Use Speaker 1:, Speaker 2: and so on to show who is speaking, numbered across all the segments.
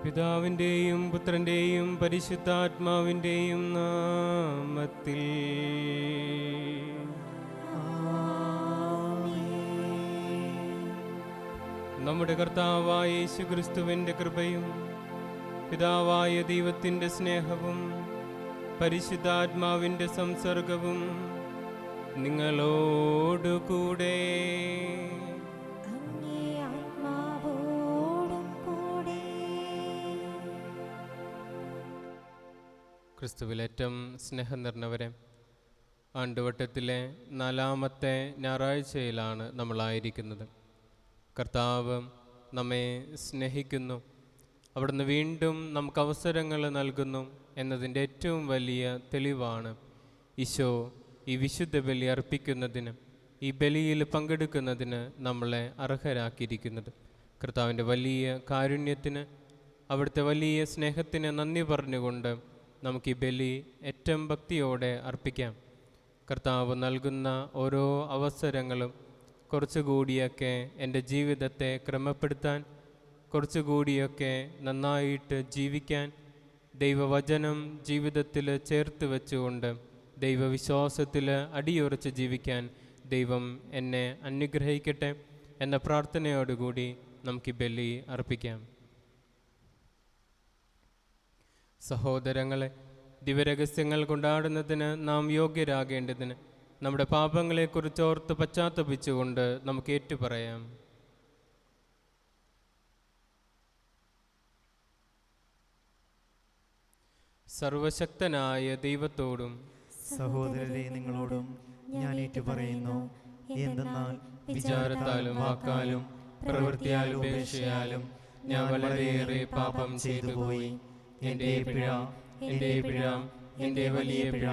Speaker 1: പിതാവിൻ്റെയും പുത്രൻ്റെയും പരിശുദ്ധാത്മാവിൻ്റെയും നാമത്തിൽ. നമ്മുടെ കർത്താവായ യേശുക്രിസ്തുവിൻ്റെ കൃപയും പിതാവായ ദൈവത്തിൻ്റെ സ്നേഹവും പരിശുദ്ധാത്മാവിൻ്റെ സംസർഗവും നിങ്ങളോടുകൂടെ. ക്രിസ്തുവിലേറ്റം സ്നേഹം നിറഞ്ഞവരെ, ആണ്ടുവട്ടത്തിലെ 4-ാമത്തെ ഞായറാഴ്ചയിലാണ് നമ്മളായിരിക്കുന്നത്. കർത്താവ് നമ്മെ സ്നേഹിക്കുന്നു, അവിടുന്ന് വീണ്ടും നമുക്ക് അവസരങ്ങൾ നൽകുന്നു എന്നതിൻ്റെ ഏറ്റവും വലിയ തെളിവാണ് ഈശോ ഈ വിശുദ്ധ ബലി അർപ്പിക്കുന്നതിന്, ഈ ബലിയിൽ പങ്കെടുക്കുന്നതിന് നമ്മളെ അർഹരാക്കിയിരിക്കുന്നത്. കർത്താവിൻ്റെ വലിയ കാരുണ്യത്തിന്, അവിടുത്തെ വലിയ സ്നേഹത്തിന് നന്ദി പറഞ്ഞുകൊണ്ട് നമുക്ക് ഈ ബലി ഏറ്റവും ഭക്തിയോടെ അർപ്പിക്കാം. കർത്താവ് നൽകുന്ന ഓരോ അവസരങ്ങളും കുറച്ചുകൂടിയൊക്കെ എൻ്റെ ജീവിതത്തെ ക്രമപ്പെടുത്താൻ, കുറച്ചുകൂടിയൊക്കെ നന്നായിട്ട് ജീവിക്കാൻ, ദൈവവചനം ജീവിതത്തിൽ ചേർത്ത് വെച്ചുകൊണ്ട് ദൈവവിശ്വാസത്തിൽ അടിയുറച്ച് ജീവിക്കാൻ ദൈവം എന്നെ അനുഗ്രഹിക്കട്ടെ എന്ന പ്രാർത്ഥനയോടുകൂടി നമുക്ക് ഈ ബലി അർപ്പിക്കാം. സഹോദരങ്ങളെ, ദിവ്യരഹസ്യങ്ങൾ കൊണ്ടാടുന്നതിന് നാം യോഗ്യരാകേണ്ടതിന് നമ്മുടെ പാപങ്ങളെക്കുറിച്ച് ഓർത്ത് പശ്ചാത്തപിച്ചുകൊണ്ട് നമുക്ക് ഏറ്റുപറയാം. സർവശക്തനായ ദൈവത്തോടും
Speaker 2: സഹോദരരെ നിങ്ങളോടും ഞാൻ ഏറ്റുപറയുന്നു, എന്തെന്നാൽ
Speaker 1: വിചാരത്താലും വാക്കാലും പ്രവൃത്തിയാലും ഉപേക്ഷയാലും ഞാൻ വളരെയേറെ പാപം ചെയ്തു പോയി. എൻ്റെ പിഴ, എൻ്റെ വലിയ പിഴ.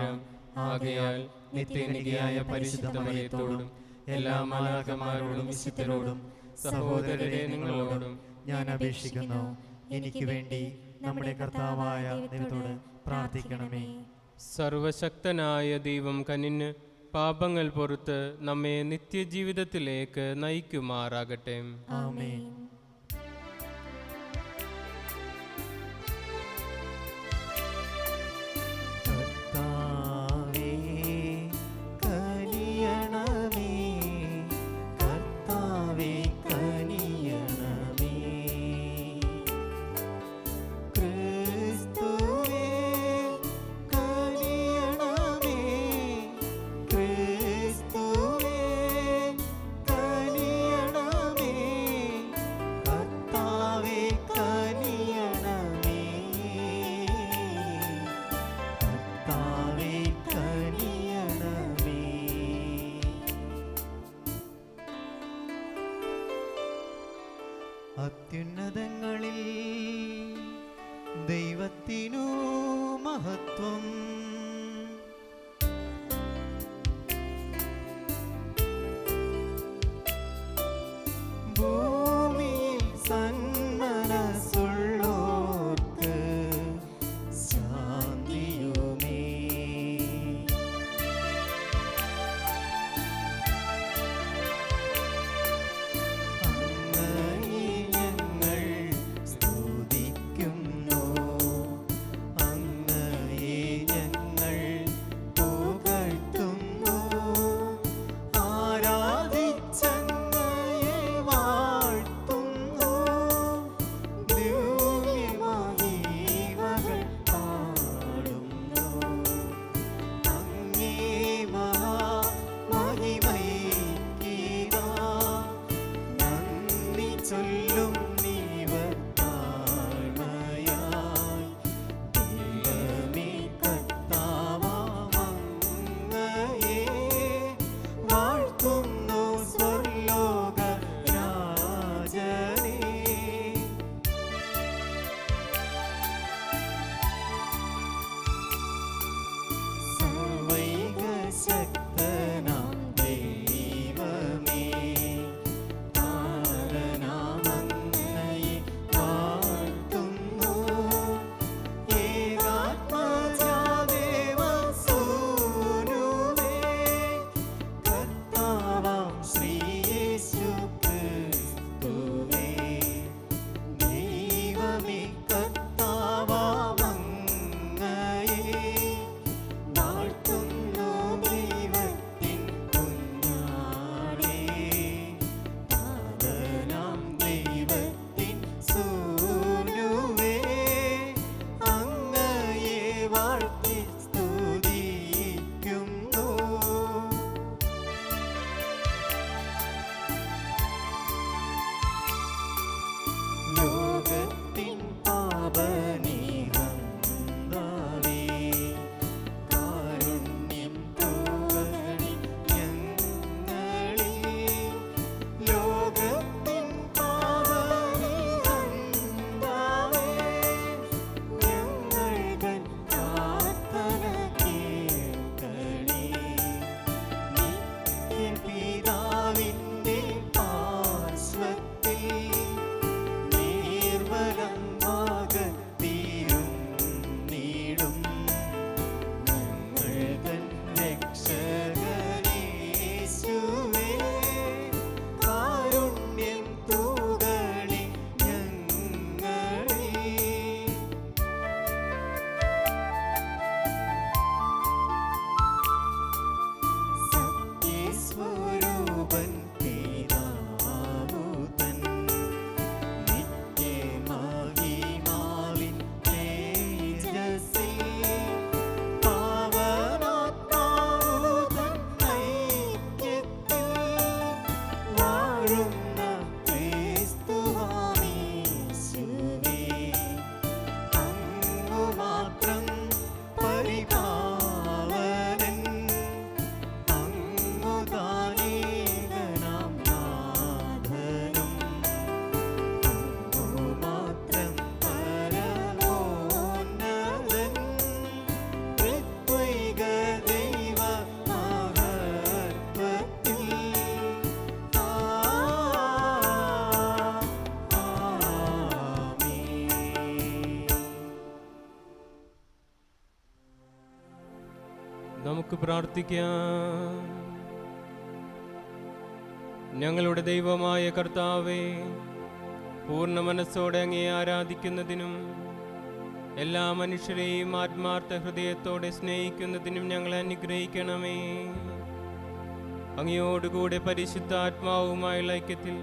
Speaker 1: ആകയാൽ നിത്യനിധിയായ പരിശുദ്ധ മറിയത്തോടും എല്ലാ മാലാഖമാരോടും വിശുദ്ധരോടും സഹോദരരെ നിങ്ങളോടും
Speaker 2: ഞാൻ അപേക്ഷിക്കുന്നു, എനിക്ക് വേണ്ടി നമ്മുടെ കർത്താവായ ദൈവത്തോട് പ്രാർത്ഥിക്കണമേ.
Speaker 1: സർവശക്തനായ ദൈവം കനിഞ്ഞ് പാപങ്ങൾ പൊറുത്ത് നമ്മെ നിത്യജീവിതത്തിലേക്ക് നയിക്കുമാറാകട്ടെ.
Speaker 2: ആമേൻ. അത്യുന്നതങ്ങളിൽ ദൈവത്തിനു മഹത്വം. ഭൂമിയിൽ സന്മനസ്സുള്ളോർക്ക് ശാന്തിയുമേ.
Speaker 3: ശക്തനാം ദൈവമേ, താരനാമങ്ങ്
Speaker 1: നമുക്ക് പ്രാർത്ഥിക്കാം. ഞങ്ങളുടെ ദൈവമായ കർത്താവേ, പൂർണ്ണ മനസ്സോടെ അങ്ങേ ആരാധിക്കുന്നതിനും എല്ലാ മനുഷ്യരെയും ആത്മാർത്ഥ ഹൃദയത്തോടെ സ്നേഹിക്കുന്നതിനും ഞങ്ങളെ അനുഗ്രഹിക്കണമേ. അങ്ങയോടുകൂടെ പരിശുദ്ധാത്മാവുമായുള്ള ഐക്യത്തിൽ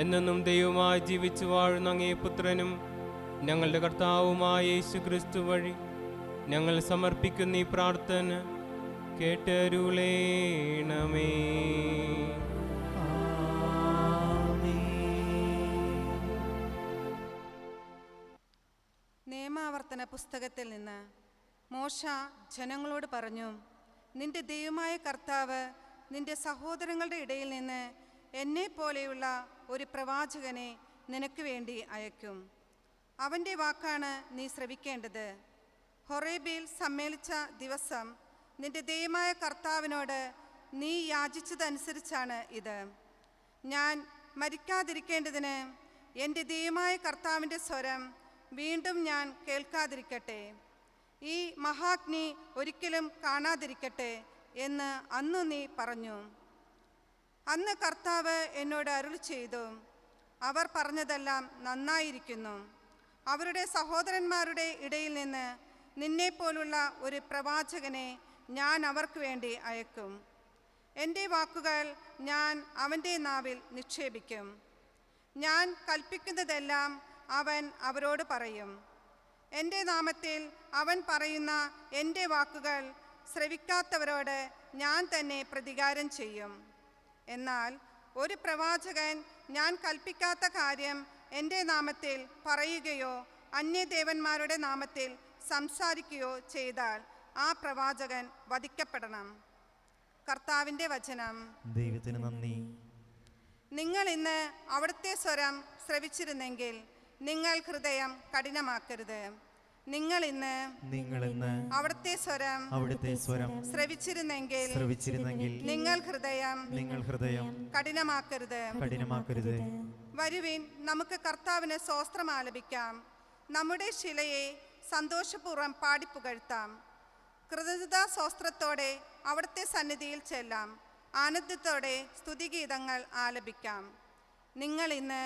Speaker 1: എന്നെന്നും ദൈവമായി ജീവിച്ചു വാഴുന്ന അങ്ങേ പുത്രനും ഞങ്ങളുടെ കർത്താവുമായ യേശു ക്രിസ്തു വഴി ഞങ്ങൾ സമർപ്പിക്കുന്ന ഈ പ്രാർത്ഥന കേട്ടരുളേണമേ.
Speaker 3: നിയമാവർത്തന പുസ്തകത്തിൽ നിന്ന് മോശ ജനങ്ങളോട് പറഞ്ഞു, നിന്റെ ദൈവമായ കർത്താവ് നിന്റെ സഹോദരങ്ങളുടെ ഇടയിൽ നിന്ന് എന്നെപ്പോലെയുള്ള ഒരു പ്രവാചകനെ നിനക്ക് വേണ്ടി അയക്കും. അവൻ്റെ വാക്കാണ് നീ ശ്രവിക്കേണ്ടത്. ഹൊറേബിൽ സമ്മേളിച്ച ദിവസം നിന്റെ ദൈവമായ കർത്താവിനോട് നീ യാചിച്ചതനുസരിച്ചാണ് ഇത്. ഞാൻ മരിക്കാതിരിക്കേണ്ടതിന് എൻ്റെ ദൈവമായ കർത്താവിൻ്റെ സ്വരം വീണ്ടും ഞാൻ കേൾക്കാതിരിക്കട്ടെ, ഈ മഹാഗ്നി ഒരിക്കലും കാണാതിരിക്കട്ടെ എന്ന് അന്നു നീ പറഞ്ഞു. അന്ന് കർത്താവ് എന്നോട് അരുളി ചെയ്തു, അവർ പറഞ്ഞതെല്ലാം നന്നായിരിക്കുന്നു. അവരുടെ സഹോദരന്മാരുടെ ഇടയിൽ നിന്ന് നിന്നെപ്പോലുള്ള ഒരു പ്രവാചകനെ ഞാൻ അവർക്ക് വേണ്ടി അയക്കും. എൻ്റെ വാക്കുകൾ ഞാൻ അവൻ്റെ നാവിൽ നിക്ഷേപിക്കും. ഞാൻ കൽപ്പിക്കുന്നതെല്ലാം അവൻ അവരോട് പറയും. എൻ്റെ നാമത്തിൽ അവൻ പറയുന്ന എൻ്റെ വാക്കുകൾ ശ്രവിക്കാത്തവരോട് ഞാൻ തന്നെ പ്രതികാരം ചെയ്യും. എന്നാൽ ഒരു പ്രവാചകൻ ഞാൻ കൽപ്പിക്കാത്ത കാര്യം എൻ്റെ നാമത്തിൽ പറയുകയോ അന്യദേവന്മാരുടെ നാമത്തിൽ സംസാരിക്കുകയോ ചെയ്താൽ ആ പ്രവാചകൻ വധിക്കപ്പെടണം. കർത്താവിൻ്റെ വചനം.
Speaker 2: ദൈവത്തിന് നന്ദി.
Speaker 3: നിങ്ങൾ ഇന്ന് അവിടുത്തെ സ്വരം ശ്രവിച്ചിരുന്നെങ്കിൽ നിങ്ങൾ ഹൃദയം കഠിനമാക്കരുത്. നിങ്ങൾ ഇന്ന് അവിടുത്തെ സ്വരം ശ്രവിച്ചിരുന്നെങ്കിൽ നിങ്ങൾ ഹൃദയം കഠിനമാക്കരുത്. വരുവിൻ, നമുക്ക് കർത്താവിന് സ്തോത്രം ആലപിക്കാം. നമ്മുടെ ശിലയെ സന്തോഷപൂർവ്വം പാടിപ്പുകഴ്ത്താം. കൃതജ്ഞതാ സ്തോത്രത്തോടെ അവിടുത്തെ സന്നിധിയിൽ ചെല്ലാം. ആനന്ദത്തോടെ സ്തുതിഗീതങ്ങൾ ആലപിക്കാം. നിങ്ങൾ ഇന്ന്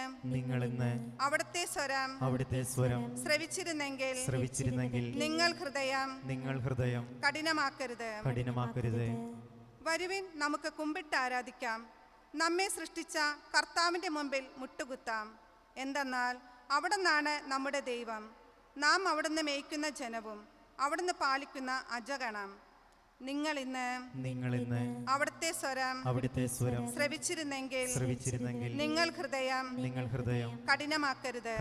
Speaker 3: അവിടുത്തെ സ്വരം ശ്രവിച്ചിരുന്നെങ്കിൽ നിങ്ങൾ ഹൃദയം കഠിനമാക്കരുത്. വരുവിൻ, നമുക്ക് കുമ്പിട്ട് ആരാധിക്കാം. നമ്മെ സൃഷ്ടിച്ച കർത്താവിൻ്റെ മുമ്പിൽ മുട്ടുകുത്താം. എന്തെന്നാൽ അവിടുന്നാണ് നമ്മുടെ ദൈവം. നാം അവിടുന്ന് മേയ്ക്കുന്ന ജനവും അവിടുന്ന് പാലിക്കുന്ന അജഗണം. നിങ്ങൾ ഇന്ന് അവിടുത്തെ സ്വരം ശ്രവിച്ചിരുന്നെങ്കിൽ നിങ്ങൾ ഹൃദയം കഠിനമാക്കരുത്.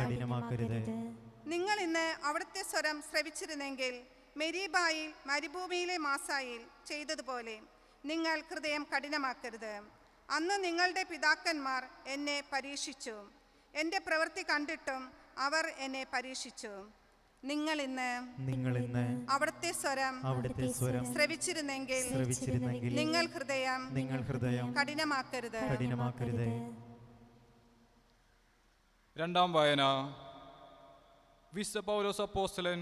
Speaker 3: നിങ്ങൾ ഇന്ന് അവിടുത്തെ സ്വരം ശ്രവിച്ചിരുന്നെങ്കിൽ മെരീബായിൽ മരുഭൂമിയിലെ മാസായിൽ ചെയ്തതുപോലെ നിങ്ങൾ ഹൃദയം കഠിനമാക്കരുത്. അന്ന് നിങ്ങളുടെ പിതാക്കന്മാർ എന്നെ പരീക്ഷിച്ചു, എൻ്റെ പ്രവൃത്തി കണ്ടിട്ടും അവർ എന്നെ പരീക്ഷിച്ചു. നിങ്ങൾ ഇന്ന് അവിടുത്തെ സ്വരം ശ്രവിച്ചിരുന്നെങ്കിൽ നിങ്ങൾ ഹൃദയം കഠിനമാക്കരുത്.
Speaker 4: രണ്ടാം വായന. വിശുദ്ധ പൗലോസ് അപ്പോസ്തലൻ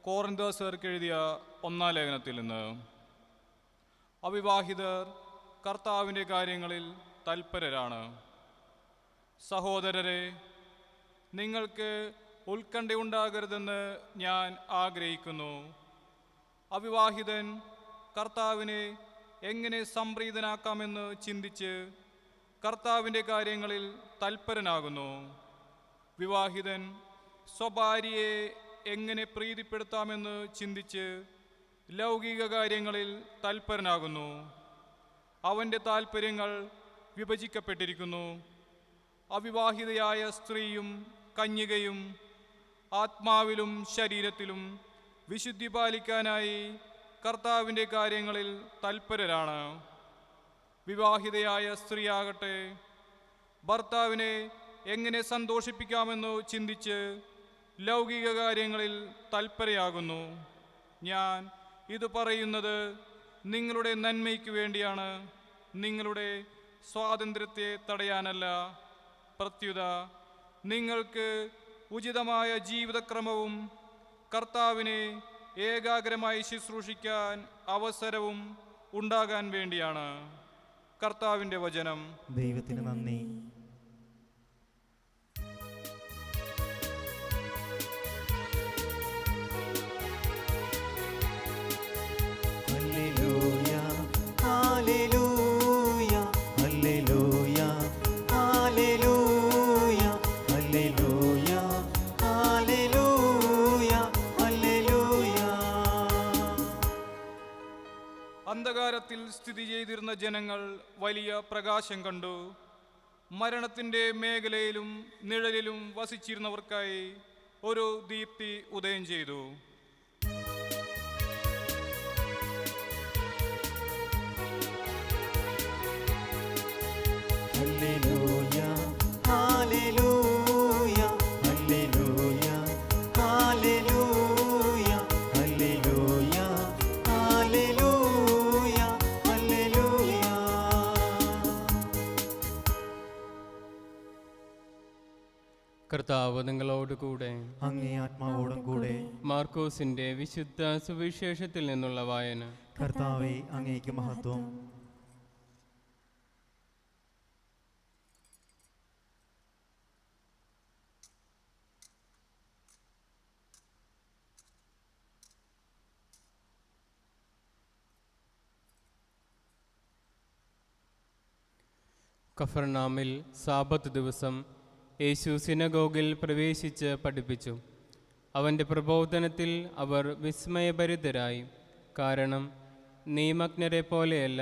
Speaker 4: കൊരിന്ത്യർക്ക് എഴുതിയ ഒന്നാം ലേഖനത്തിൽ നിന്ന്. അവിവാഹിതർ കർത്താവിൻ്റെ കാര്യങ്ങളിൽ തൽപരരാണ്. സഹോദരരെ, നിങ്ങൾക്ക് ഉത്കണ്ഠയുണ്ടാകരുതെന്ന് ഞാൻ ആഗ്രഹിക്കുന്നു. അവിവാഹിതൻ കർത്താവിനെ എങ്ങനെ സംപ്രീതനാക്കാമെന്ന് ചിന്തിച്ച് കർത്താവിൻ്റെ കാര്യങ്ങളിൽ തൽപരനാകുന്നു. വിവാഹിതൻ സ്വഭാര്യയെ എങ്ങനെ പ്രീതിപ്പെടുത്താമെന്ന് ചിന്തിച്ച് ലൗകിക കാര്യങ്ങളിൽ തൽപരനാകുന്നു. അവൻ്റെ താൽപ്പര്യങ്ങൾ വിഭജിക്കപ്പെട്ടിരിക്കുന്നു. അവിവാഹിതയായ സ്ത്രീയും കന്യകയും ആത്മാവിലും ശരീരത്തിലും വിശുദ്ധി പാലിക്കാനായി കർത്താവിൻ്റെ കാര്യങ്ങളിൽ തൽപരരാണ്. വിവാഹിതയായ സ്ത്രീയാകട്ടെ ഭർത്താവിനെ എങ്ങനെ സന്തോഷിപ്പിക്കാമെന്ന് ചിന്തിച്ച് ലൗകിക കാര്യങ്ങളിൽ തൽപരയാകുന്നു. ഞാൻ ഇത് പറയുന്നത് നിങ്ങളുടെ നന്മയ്ക്ക് വേണ്ടിയാണ്, നിങ്ങളുടെ സ്വാതന്ത്ര്യത്തെ തടയാനല്ല. പ്രത്യുത നിങ്ങൾക്ക് ഉചിതമായ ജീവിതക്രമവും കർത്താവിനെ ഏകാഗ്രമായി ശുശ്രൂഷിക്കാൻ അവസരവും ഉണ്ടാകാൻ വേണ്ടിയാണ്. കർത്താവിൻ്റെ വചനം.
Speaker 2: ദൈവത്തിന് നന്ദി. Hallelujah, hallelujah, hallelujah, hallelujah, hallelujah, hallelujah, hallelujah.
Speaker 4: അന്ധകാരത്തിൽ സ്ഥിതി ചെയ്തിരുന്ന ജനങ്ങൾ വലിയ പ്രകാശം കണ്ടു. മരണത്തിൻ്റെ മേഖലയിലും നിഴലിലും വസിച്ചിരുന്നവർക്കായി ഒരു ദീപ്തി ഉദയം ചെയ്തു.
Speaker 2: Hallelujah, hallelujah, hallelujah, hallelujah, hallelujah, hallelujah, hallelujah.
Speaker 1: കർത്താവ് നിങ്ങളോടുകൂടെ.
Speaker 2: അങ്ങേ ആത്മാവോടും കൂടെ.
Speaker 1: മാർക്കോസിന്റെ വിശുദ്ധ സുവിശേഷത്തിൽ നിന്നുള്ള വായന.
Speaker 2: കർത്താവേ, അങ്ങേക്ക് മഹത്വം.
Speaker 1: കഫർനാമിൽ സാബത്ത് ദിവസം യേശു സിനഗോഗിൽ പ്രവേശിച്ച് പഠിപ്പിച്ചു. അവൻ്റെ പ്രബോധനത്തിൽ അവർ വിസ്മയഭരിതരായി. കാരണം നിയമജ്ഞരെ പോലെയല്ല,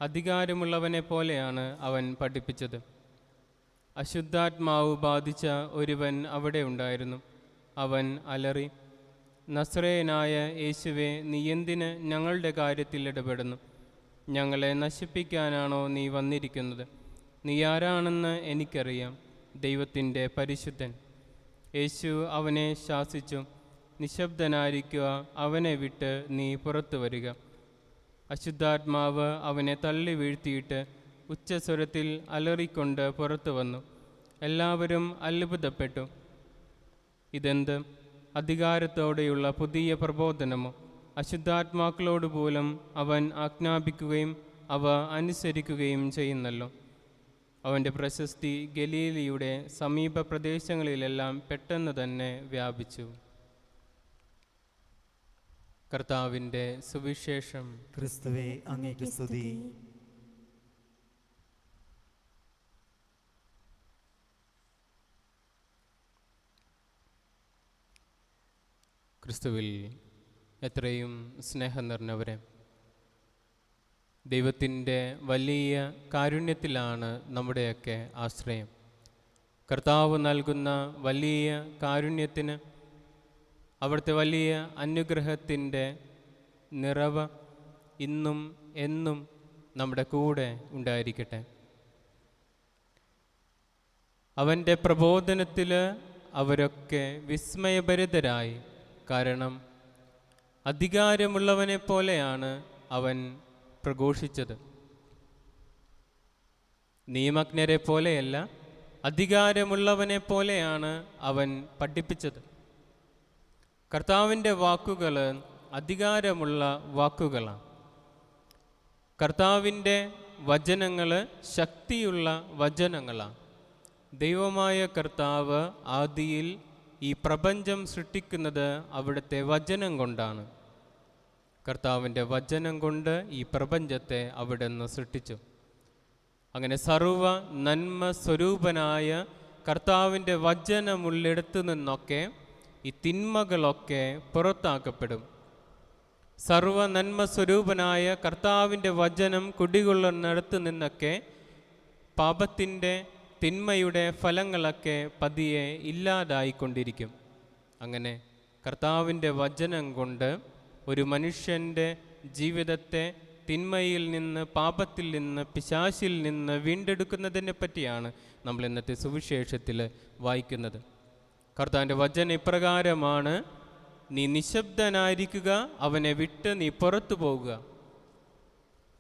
Speaker 1: അധികാരമുള്ളവനെ പോലെയാണ് അവൻ പഠിപ്പിച്ചത്. അശുദ്ധാത്മാവ് ബാധിച്ച ഒരുവൻ അവിടെ ഉണ്ടായിരുന്നു. അവൻ അലറി, നസ്രയനായ യേശുവേ, നീ എന്തിന് ഞങ്ങളുടെ കാര്യത്തിൽ ഇടപെടുന്നു? ഞങ്ങളെ നശിപ്പിക്കാനാണോ നീ വന്നിരിക്കുന്നത്? നീ ആരാണെന്ന് എനിക്കറിയാം, ദൈവത്തിൻ്റെ പരിശുദ്ധൻ. യേശു അവനെ ശാസിച്ചു, നിശബ്ദനായിരിക്കുക, അവനെ വിട്ട് നീ പുറത്തു വരിക. അശുദ്ധാത്മാവ് അവനെ തള്ളി വീഴ്ത്തിയിട്ട് ഉച്ചസ്വരത്തിൽ അലറിക്കൊണ്ട് പുറത്തു വന്നു. എല്ലാവരും അത്ഭുതപ്പെട്ടു. ഇതെന്ത് അധികാരത്തോടെയുള്ള പുതിയ പ്രബോധനമോ? അശുദ്ധാത്മാക്കളോട് പോലും അവൻ ആജ്ഞാപിക്കുകയും അവ അനുസരിക്കുകയും ചെയ്യുന്നല്ലോ. അവൻ്റെ പ്രശസ്തി ഗലീലിയുടെ സമീപ പ്രദേശങ്ങളിലെല്ലാം പെട്ടെന്ന് തന്നെ വ്യാപിച്ചു. കർത്താവിൻ്റെ സുവിശേഷം.
Speaker 2: ക്രിസ്തുവേ, അങ്ങേക്ക് സ്തുതി.
Speaker 1: ക്രിസ്തുവിൽ എത്രയും സ്നേഹം നിറഞ്ഞവരെ, ദൈവത്തിൻ്റെ വലിയ കാരുണ്യത്തിലാണ് നമ്മുടെയൊക്കെ ആശ്രയം. കർത്താവ് നൽകുന്ന വലിയ കാരുണ്യത്തിന്, അവിടുത്തെ വലിയ അനുഗ്രഹത്തിൻ്റെ നിറവ് ഇന്നും എന്നും നമ്മുടെ കൂടെ ഉണ്ടായിരിക്കട്ടെ. അവൻ്റെ പ്രബോധനത്തിൽ അവരൊക്കെ വിസ്മയഭരിതരായി. കാരണം അധികാരമുള്ളവനെ പോലെയാണ് അവൻ പ്രഘോഷിച്ചത്. നിയമജ്ഞരെ പോലെയല്ല, അധികാരമുള്ളവനെ പോലെയാണ് അവൻ പഠിപ്പിച്ചത്. കർത്താവിൻ്റെ വാക്കുകൾ അധികാരമുള്ള വാക്കുകളാണ്. കർത്താവിൻ്റെ വചനങ്ങൾ ശക്തിയുള്ള വചനങ്ങളാണ്. ദൈവമായ കർത്താവ് ആദിയിൽ ഈ പ്രപഞ്ചം സൃഷ്ടിക്കുന്നത് അവിടുത്തെ വചനം കൊണ്ടാണ്. കർത്താവിൻ്റെ വചനം കൊണ്ട് ഈ പ്രപഞ്ചത്തെ അവിടുന്ന് സൃഷ്ടിച്ചു. അങ്ങനെ സർവ നന്മ സ്വരൂപനായ കർത്താവിൻ്റെ വചനമുള്ളിടത്തു നിന്നൊക്കെ ഈ തിന്മകളൊക്കെ പുറത്താക്കപ്പെടും. സർവ നന്മ സ്വരൂപനായ കർത്താവിൻ്റെ വചനം കുടികൊള്ളുന്നിടത്തു നിന്നൊക്കെ പാപത്തിൻ്റെ തിന്മയുടെ ഫലങ്ങളൊക്കെ പതിയെ ഇല്ലാതായിക്കൊണ്ടിരിക്കും. അങ്ങനെ കർത്താവിൻ്റെ വചനം കൊണ്ട് ഒരു മനുഷ്യൻ്റെ ജീവിതത്തെ തിന്മയിൽ നിന്ന്, പാപത്തിൽ നിന്ന്, പിശാചിൽ നിന്ന് വീണ്ടെടുക്കുന്നതിനെ പറ്റിയാണ് നമ്മൾ ഇന്നത്തെ സുവിശേഷത്തിൽ വായിക്കുന്നത്. കർത്താവിൻ്റെ വചനം ഇപ്രകാരമാണ്: നീ നിശബ്ദനായിരിക്കുക, അവനെ വിട്ട് നീ പുറത്തു പോകുക.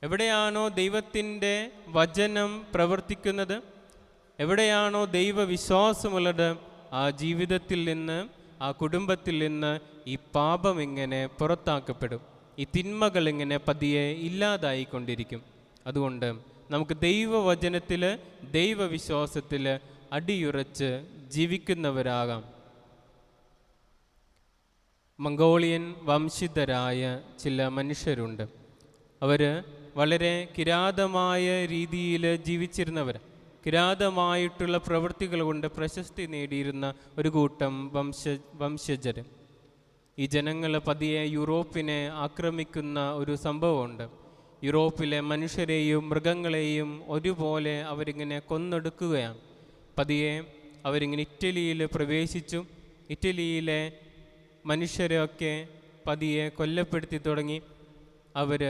Speaker 1: എവിടെയാണോ ദൈവത്തിൻ്റെ വചനം പ്രവർത്തിക്കുന്നത്, എവിടെയാണോ ദൈവവിശ്വാസമുള്ളത്, ആ ജീവിതത്തിൽ നിന്ന് ആ കുടുംബത്തിൽ നിന്ന് ഈ പാപം ഇങ്ങനെ പുറത്താക്കപ്പെടും, ഈ തിന്മകൾ ഇങ്ങനെ പതിയെ ഇല്ലാതായിക്കൊണ്ടിരിക്കും. അതുകൊണ്ട് നമുക്ക് ദൈവവചനത്തിൽ, ദൈവവിശ്വാസത്തിൽ അടിയുറച്ച് ജീവിക്കുന്നവരാകാം. മംഗോളിയൻ വംശിതരായ ചില മനുഷ്യരുണ്ട്. അവർ വളരെ കിരാതമായ രീതിയിൽ ജീവിച്ചിരുന്നവർ, കിരാതമായിട്ടുള്ള പ്രവൃത്തികൾ കൊണ്ട് പ്രശസ്തി നേടിയിരുന്ന ഒരു കൂട്ടം വംശജർ. ഈ ജനങ്ങൾ പതിയെ യൂറോപ്പിനെ ആക്രമിക്കുന്ന ഒരു സംഭവമുണ്ട്. യൂറോപ്പിലെ മനുഷ്യരെയും മൃഗങ്ങളെയും ഒരുപോലെ അവരിങ്ങനെ കൊന്നൊടുക്കുകയാണ്. പതിയെ അവരിങ്ങനെ ഇറ്റലിയിൽ പ്രവേശിച്ചു. ഇറ്റലിയിലെ മനുഷ്യരെയൊക്കെ പതിയെ കൊല്ലപ്പെടുത്തി തുടങ്ങി. അവർ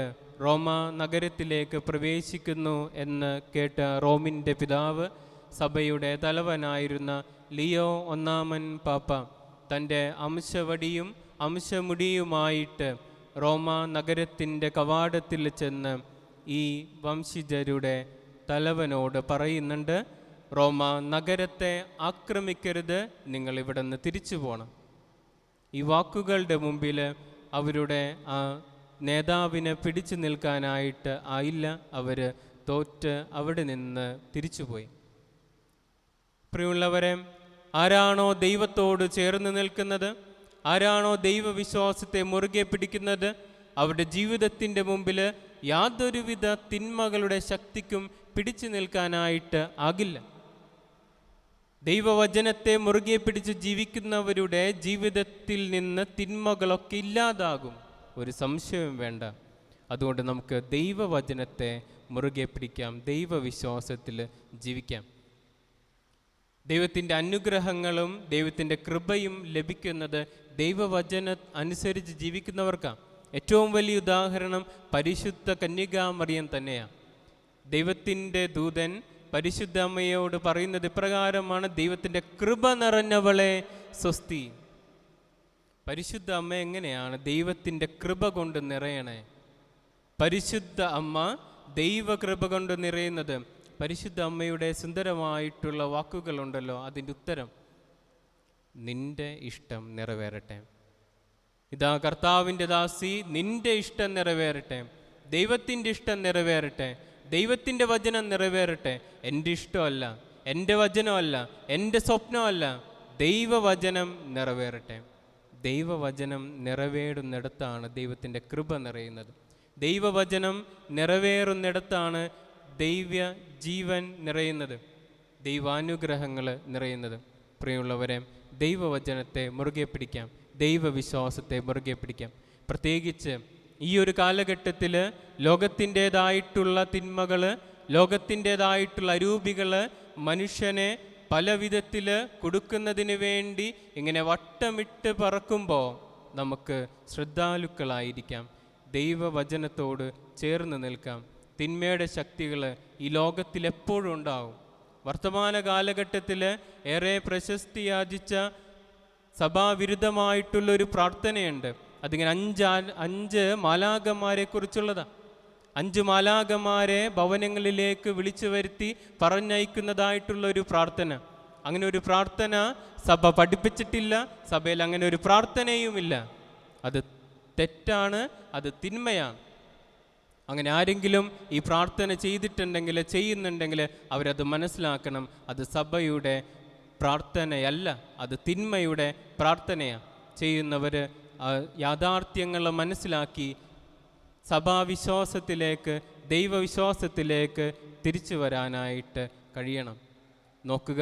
Speaker 1: റോമ നഗരത്തിലേക്ക് പ്രവേശിക്കുന്നു എന്ന് കേട്ട റോമിൻ്റെ പിതാവ്, സഭയുടെ തലവനായിരുന്ന ലിയോ ഒന്നാമൻ പാപ്പ തൻ്റെ അംശവടിയും അംശമുടിയുമായിട്ട് റോമ നഗരത്തിൻ്റെ കവാടത്തിൽ ചെന്ന് ഈ വംശജരുടെ തലവനോട് പറയുന്നുണ്ട്, റോമ നഗരത്തെ ആക്രമിക്കരുത്, നിങ്ങൾ ഇവിടെ നിന്ന് തിരിച്ചു പോകണം. ഈ വാക്കുകളുടെ മുമ്പിൽ അവരുടെ ആ നേതാവിനെ പിടിച്ചു നിൽക്കാനായിട്ട് ആയില്ല. അവർ തോറ്റ് അവിടെ നിന്ന് തിരിച്ചുപോയി. പ്രിയമുള്ളവരെ, ആരാണോ ദൈവത്തോട് ചേർന്ന് നിൽക്കുന്നത്, ആരാണോ ദൈവവിശ്വാസത്തെ മുറുകെ പിടിക്കുന്നത്, അവരുടെ ജീവിതത്തിൻ്റെ മുമ്പിൽ യാതൊരുവിധ തിന്മകളുടെ ശക്തിക്കും പിടിച്ചു നിൽക്കാനായിട്ട് ആകില്ല. ദൈവവചനത്തെ മുറുകെ പിടിച്ച് ജീവിക്കുന്നവരുടെ ജീവിതത്തിൽ നിന്ന് തിന്മകളൊക്കെ ഇല്ലാതാകും, ഒരു സംശയവും വേണ്ട. അതുകൊണ്ട് നമുക്ക് ദൈവവചനത്തെ മുറുകെ പിടിക്കാം, ദൈവവിശ്വാസത്തിൽ ജീവിക്കാം. ദൈവത്തിൻ്റെ അനുഗ്രഹങ്ങളും ദൈവത്തിൻ്റെ കൃപയും ലഭിക്കുന്നത് ദൈവവചന അനുസരിച്ച് ജീവിക്കുന്നവർക്കാണ്. ഏറ്റവും വലിയ ഉദാഹരണം പരിശുദ്ധ കന്യകാമറിയം തന്നെയാണ്. ദൈവത്തിൻ്റെ ദൂതൻ പരിശുദ്ധ അമ്മയോട് പറയുന്നത് ഇപ്രകാരമാണ്, ദൈവത്തിൻ്റെ കൃപ നിറഞ്ഞവളെ സ്വസ്തി. പരിശുദ്ധ അമ്മ എങ്ങനെയാണ് ദൈവത്തിൻ്റെ കൃപ കൊണ്ട് നിറയണേ? പരിശുദ്ധ അമ്മ ദൈവകൃപ കൊണ്ട് നിറയുന്നത്. പരിശുദ്ധ അമ്മയുടെ സുന്ദരമായിട്ടുള്ള വാക്കുകളുണ്ടല്ലോ, അതിൻ്റെ ഉത്തരം നിന്റെ ഇഷ്ടം നിറവേറട്ടെ. ഇതാ കർത്താവിൻ്റെ ദാസി, നിന്റെ ഇഷ്ടം നിറവേറട്ടെ, ദൈവത്തിൻ്റെ ഇഷ്ടം നിറവേറട്ടെ, ദൈവത്തിൻ്റെ വചനം നിറവേറട്ടെ. എൻ്റെ ഇഷ്ടമല്ല, എൻ്റെ വചനമല്ല, എൻ്റെ സ്വപ്നമല്ല, ദൈവവചനം നിറവേറട്ടെ. ദൈവവചനം നിറവേറുന്നിടത്താണ് ദൈവത്തിൻ്റെ കൃപ നിറയുന്നത്. ദൈവവചനം നിറവേറുന്നിടത്താണ് ദൈവ ജീവൻ നിറയുന്നത്, ദൈവാനുഗ്രഹങ്ങൾ നിറയുന്നത്. പ്രിയമുള്ളവരെ, ദൈവവചനത്തെ മുറുകെ പിടിക്കാം, ദൈവവിശ്വാസത്തെ മുറുകെ പിടിക്കാം. പ്രത്യേകിച്ച് ഈ ഒരു കാലഘട്ടത്തിൽ ലോകത്തിൻ്റേതായിട്ടുള്ള തിന്മകൾ, ലോകത്തിൻ്റേതായിട്ടുള്ള അരൂപികൾ മനുഷ്യനെ പല വിധത്തിൽ കൊടുക്കുന്നതിന് വേണ്ടി ഇങ്ങനെ വട്ടമിട്ട് പറക്കുമ്പോൾ നമുക്ക് ശ്രദ്ധാലുക്കളായിരിക്കാം, ദൈവവചനത്തോട് ചേർന്ന് നിൽക്കാം. തിന്മയുടെ ശക്തികൾ ഈ ലോകത്തിൽ എപ്പോഴും ഉണ്ടാവും. വർത്തമാന കാലഘട്ടത്തിൽ ഏറെ പ്രശസ്തിയാർജിച്ച സഭാവിരുദ്ധമായിട്ടുള്ളൊരു പ്രാർത്ഥനയുണ്ട്. അതിങ്ങനെ അഞ്ച് മാലാഖമാരെ കുറിച്ചുള്ളതാണ്. 5 മാലാഖമാരെ ഭവനങ്ങളിലേക്ക് വിളിച്ചു വരുത്തി പറഞ്ഞയക്കുന്നതായിട്ടുള്ള ഒരു പ്രാർത്ഥന. അങ്ങനെ ഒരു പ്രാർത്ഥന സഭ പഠിപ്പിച്ചിട്ടില്ല, സഭയിൽ അങ്ങനെ ഒരു പ്രാർത്ഥനയുമില്ല. അത് തെറ്റാണ്, അത് തിന്മയാണ്. അങ്ങനെ ആരെങ്കിലും ഈ പ്രാർത്ഥന ചെയ്തിട്ടുണ്ടെങ്കിൽ, ചെയ്യുന്നുണ്ടെങ്കിൽ അവരത് മനസ്സിലാക്കണം. അത് സഭയുടെ പ്രാർത്ഥനയല്ല, അത് തിന്മയുടെ പ്രാർത്ഥനയാണ്. ചെയ്യുന്നവർ യാഥാർത്ഥ്യങ്ങൾ മനസ്സിലാക്കി സഭാവിശ്വാസത്തിലേക്ക്, ദൈവവിശ്വാസത്തിലേക്ക് തിരിച്ചു വരാനായിട്ട് കഴിയണം. നോക്കുക,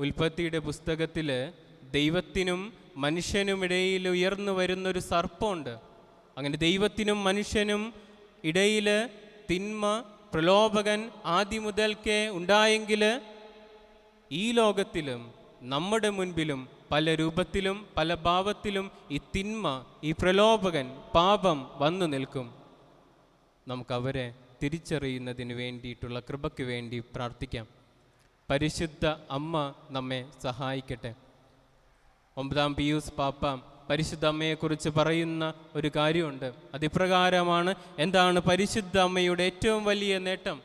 Speaker 1: ഉൽപ്പത്തിയുടെ പുസ്തകത്തിൽ ദൈവത്തിനും മനുഷ്യനുമിടയിൽ ഉയർന്നു വരുന്നൊരു സർപ്പമുണ്ട്. അങ്ങനെ ദൈവത്തിനും മനുഷ്യനും ഇടയിൽ തിന്മ, പ്രലോഭകൻ ആദ്യം മുതൽക്കേ ഉണ്ടായെങ്കിൽ ഈ ലോകത്തിലും നമ്മുടെ മുൻപിലും പല രൂപത്തിലും പല ഭാവത്തിലും ഈ തിന്മ, ഈ പ്രലോഭകൻ, പാപം വന്നു നിൽക്കും. നമുക്കവരെ തിരിച്ചറിയുന്നതിന് വേണ്ടിയിട്ടുള്ള കൃപയ്ക്ക് വേണ്ടി പ്രാർത്ഥിക്കാം. പരിശുദ്ധ അമ്മ നമ്മെ സഹായിക്കട്ടെ. 9-ാം പിയൂസ് പാപ്പ പരിശുദ്ധ അമ്മയെക്കുറിച്ച് പറയുന്ന ഒരു കാര്യമുണ്ട്. അതിപ്രകാരമാണ്. എന്താണ് പരിശുദ്ധ അമ്മയുടെ ഏറ്റവും വലിയ നേട്ടം?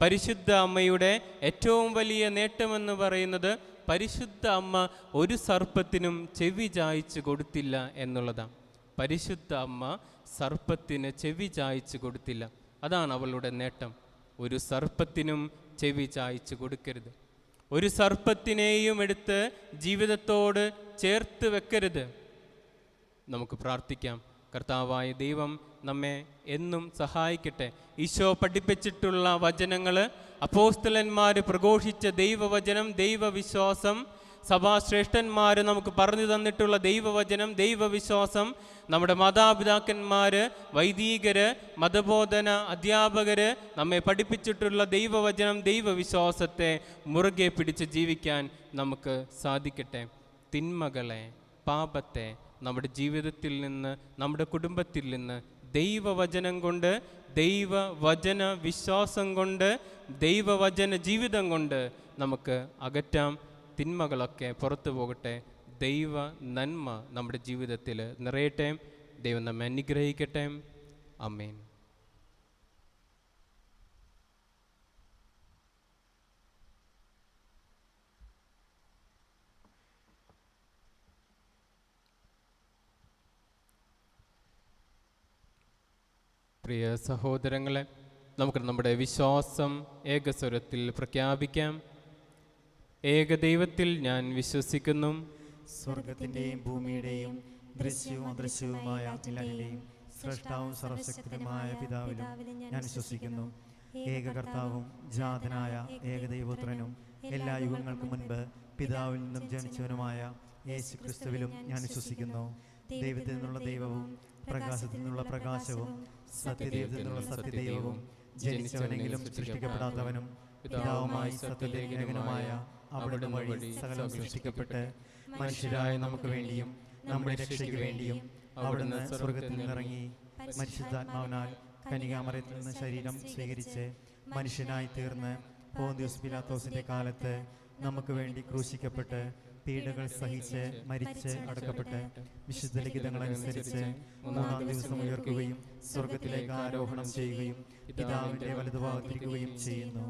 Speaker 1: പരിശുദ്ധ അമ്മയുടെ ഏറ്റവും വലിയ നേട്ടമെന്ന് പറയുന്നത് പരിശുദ്ധ അമ്മ ഒരു സർപ്പത്തിനും ചെവി ചായ്ച്ചു കൊടുത്തില്ല എന്നുള്ളതാണ്. പരിശുദ്ധ അമ്മ സർപ്പത്തിന് ചെവി ചായ്ച്ചു കൊടുത്തില്ല. അതാണ് അവളുടെ നേട്ടം. ഒരു സർപ്പത്തിനും ചെവി ചായ്ച്ചു കൊടുക്കരുത്. ഒരു സർപ്പത്തിനെയും എടുത്ത് ജീവിതത്തോട് ചേർത്ത് വെക്കരുത്. നമുക്ക് പ്രാർത്ഥിക്കാം. കർത്താവായ ദൈവം നമ്മെ എന്നും സഹായിക്കട്ടെ. ഈശോ പഠിപ്പിച്ചിട്ടുള്ള വചനങ്ങൾ, അപ്പോസ്തലന്മാർ പ്രഘോഷിച്ച ദൈവവചനം, ദൈവവിശ്വാസം, സഭാശ്രേഷ്ഠന്മാർ നമുക്ക് പറഞ്ഞു തന്നിട്ടുള്ള ദൈവവചനം, ദൈവവിശ്വാസം, നമ്മുടെ മാതാപിതാക്കന്മാർ, വൈദികർ, മതബോധന അധ്യാപകർ നമ്മെ പഠിപ്പിച്ചിട്ടുള്ള ദൈവവചനം, ദൈവവിശ്വാസത്തെ മുറുകെ പിടിച്ച് ജീവിക്കാൻ നമുക്ക് സാധിക്കട്ടെ. തിന്മകളെ, പാപത്തെ നമ്മുടെ ജീവിതത്തിൽ നിന്ന്, നമ്മുടെ കുടുംബത്തിൽ നിന്ന് ദൈവവചനം കൊണ്ട്, ദൈവവചന വിശ്വാസം കൊണ്ട്, ദൈവവചന ജീവിതം കൊണ്ട് നമുക്ക് അകറ്റാം. തിന്മകളൊക്കെ പുറത്തു പോകട്ടെ. ദൈവ നന്മ നമ്മുടെ ജീവിതത്തിൽ നിറയട്ടെ. ദൈവം നമ്മെ അനുഗ്രഹിക്കട്ടെ. ആമേൻ. പ്രിയ സഹോദരങ്ങളെ, നമുക്ക് നമ്മുടെ വിശ്വാസം ഏകസ്വരത്തിൽ പ്രഖ്യാപിക്കാം. ഏകദൈവത്തിൽ ഞാൻ വിശ്വസിക്കുന്നു.
Speaker 2: സ്വർഗത്തിന്റെയും ഭൂമിയുടെയും ദൃശ്യവും അദൃശ്യവുമായ എല്ലാവരുടെയും സൃഷ്ടാവും സർവശക്തനുമായ പിതാവിലും ഞാൻ വിശ്വസിക്കുന്നു. ഏക കർത്താവും ജാതനായ ഏകദൈവപുത്രനും എല്ലാ യുഗങ്ങൾക്കും മുൻപ് പിതാവിൽ നിന്നും ജനിച്ചവനുമായ യേശു ക്രിസ്തുവിലും ഞാൻ വിശ്വസിക്കുന്നു. ദൈവത്തിൽ നിന്നുള്ള ദൈവവും പ്രകാശത്തിൽ നിന്നുള്ള പ്രകാശവും സത്യദൈവത്തിൽ നിന്നുള്ള സത്യദൈവവും ജനിച്ചവനെങ്കിലും സൃഷ്ടിക്കപ്പെടാത്തവനും പിതാവുമായി സത്യദേവനുമായ അവിടുന്ന് വഴി സകലം സൃഷ്ടിക്കപ്പെട്ട് മനുഷ്യരായ നമുക്ക് വേണ്ടിയും നമ്മുടെ രക്ഷയ്ക്ക് വേണ്ടിയും അവിടുന്ന് സ്വർഗത്തിൽ നിന്നിറങ്ങി പരിശുദ്ധാത്മാവിനാൽ കന്യകാമറിയത്തിൽ നിന്ന് ശരീരം സ്വീകരിച്ച് മനുഷ്യനായി തീർന്ന് പോന്തിയോസ് പിലാത്തോസിന്റെ കാലത്ത് നമുക്ക് വേണ്ടി ക്രൂശിക്കപ്പെട്ട് പീഡകൾ സഹിച്ച് മരിച്ച് അടക്കപ്പെട്ട് വിശുദ്ധ ലിഖിതങ്ങളനുസരിച്ച് മൂന്നാം ദിവസം ഉയർക്കുകയും സ്വർഗത്തിലേക്ക് ആരോഹണം ചെയ്യുകയും പിതാവിന്റെ വലതുഭാഗത്തിരിക്കുകയും ചെയ്യുന്നു.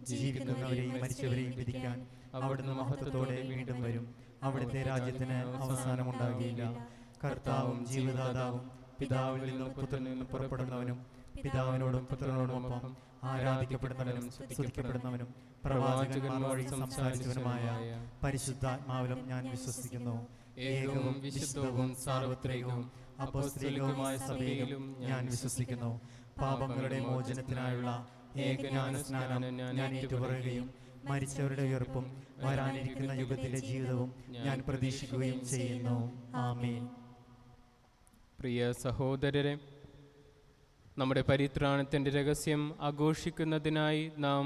Speaker 2: ജീവിക്കുന്നവരെയും മരിച്ചവരെയും വിധിക്കാൻ അവിടുന്ന് മഹത്വത്തോടെ വീണ്ടും വരും. അവിടുത്തെ രാജ്യത്തിന് അവസാനമുണ്ടാകുകയില്ല. കർത്താവും ജീവദാതാവും പിതാവിൽ നിന്നും പുത്രനിൽ നിന്നും പുറപ്പെടുന്നവനും പിതാവിനോടും പുത്രനോടുമൊപ്പം ആരാധിക്കപ്പെടുന്നവനും സ്തുതിക്കപ്പെടുന്നവനും പ്രവാചകന്മാർ വഴി സംസാരിച്ചവനുമായ പരിശുദ്ധാത്മാവിലും ഞാൻ വിശ്വസിക്കുന്നു. ഏകവും വിശുദ്ധവും സാർവത്രികവും അപ്പോസ്തലികവുമായ സഭയിലും ഞാൻ വിശ്വസിക്കുന്നു. പാപങ്ങളുടെ മോചനത്തിനായുള്ള ഏകജ്ഞാനസ്നാനം ഞാൻ ഏറ്റുപറയുകയും മരിച്ചവരുടെ ഉയർപ്പും വരാനിരിക്കുന്ന യുഗത്തിലെ ജീവിതവും ഞാൻ പ്രതീക്ഷിക്കുകയും ചെയ്യുന്നു. ആമേൻ.
Speaker 1: പ്രിയ സഹോദരരെ, നമ്മുടെ പരിത്രാണത്തിൻ്റെ രഹസ്യം ആഘോഷിക്കുന്നതിനായി നാം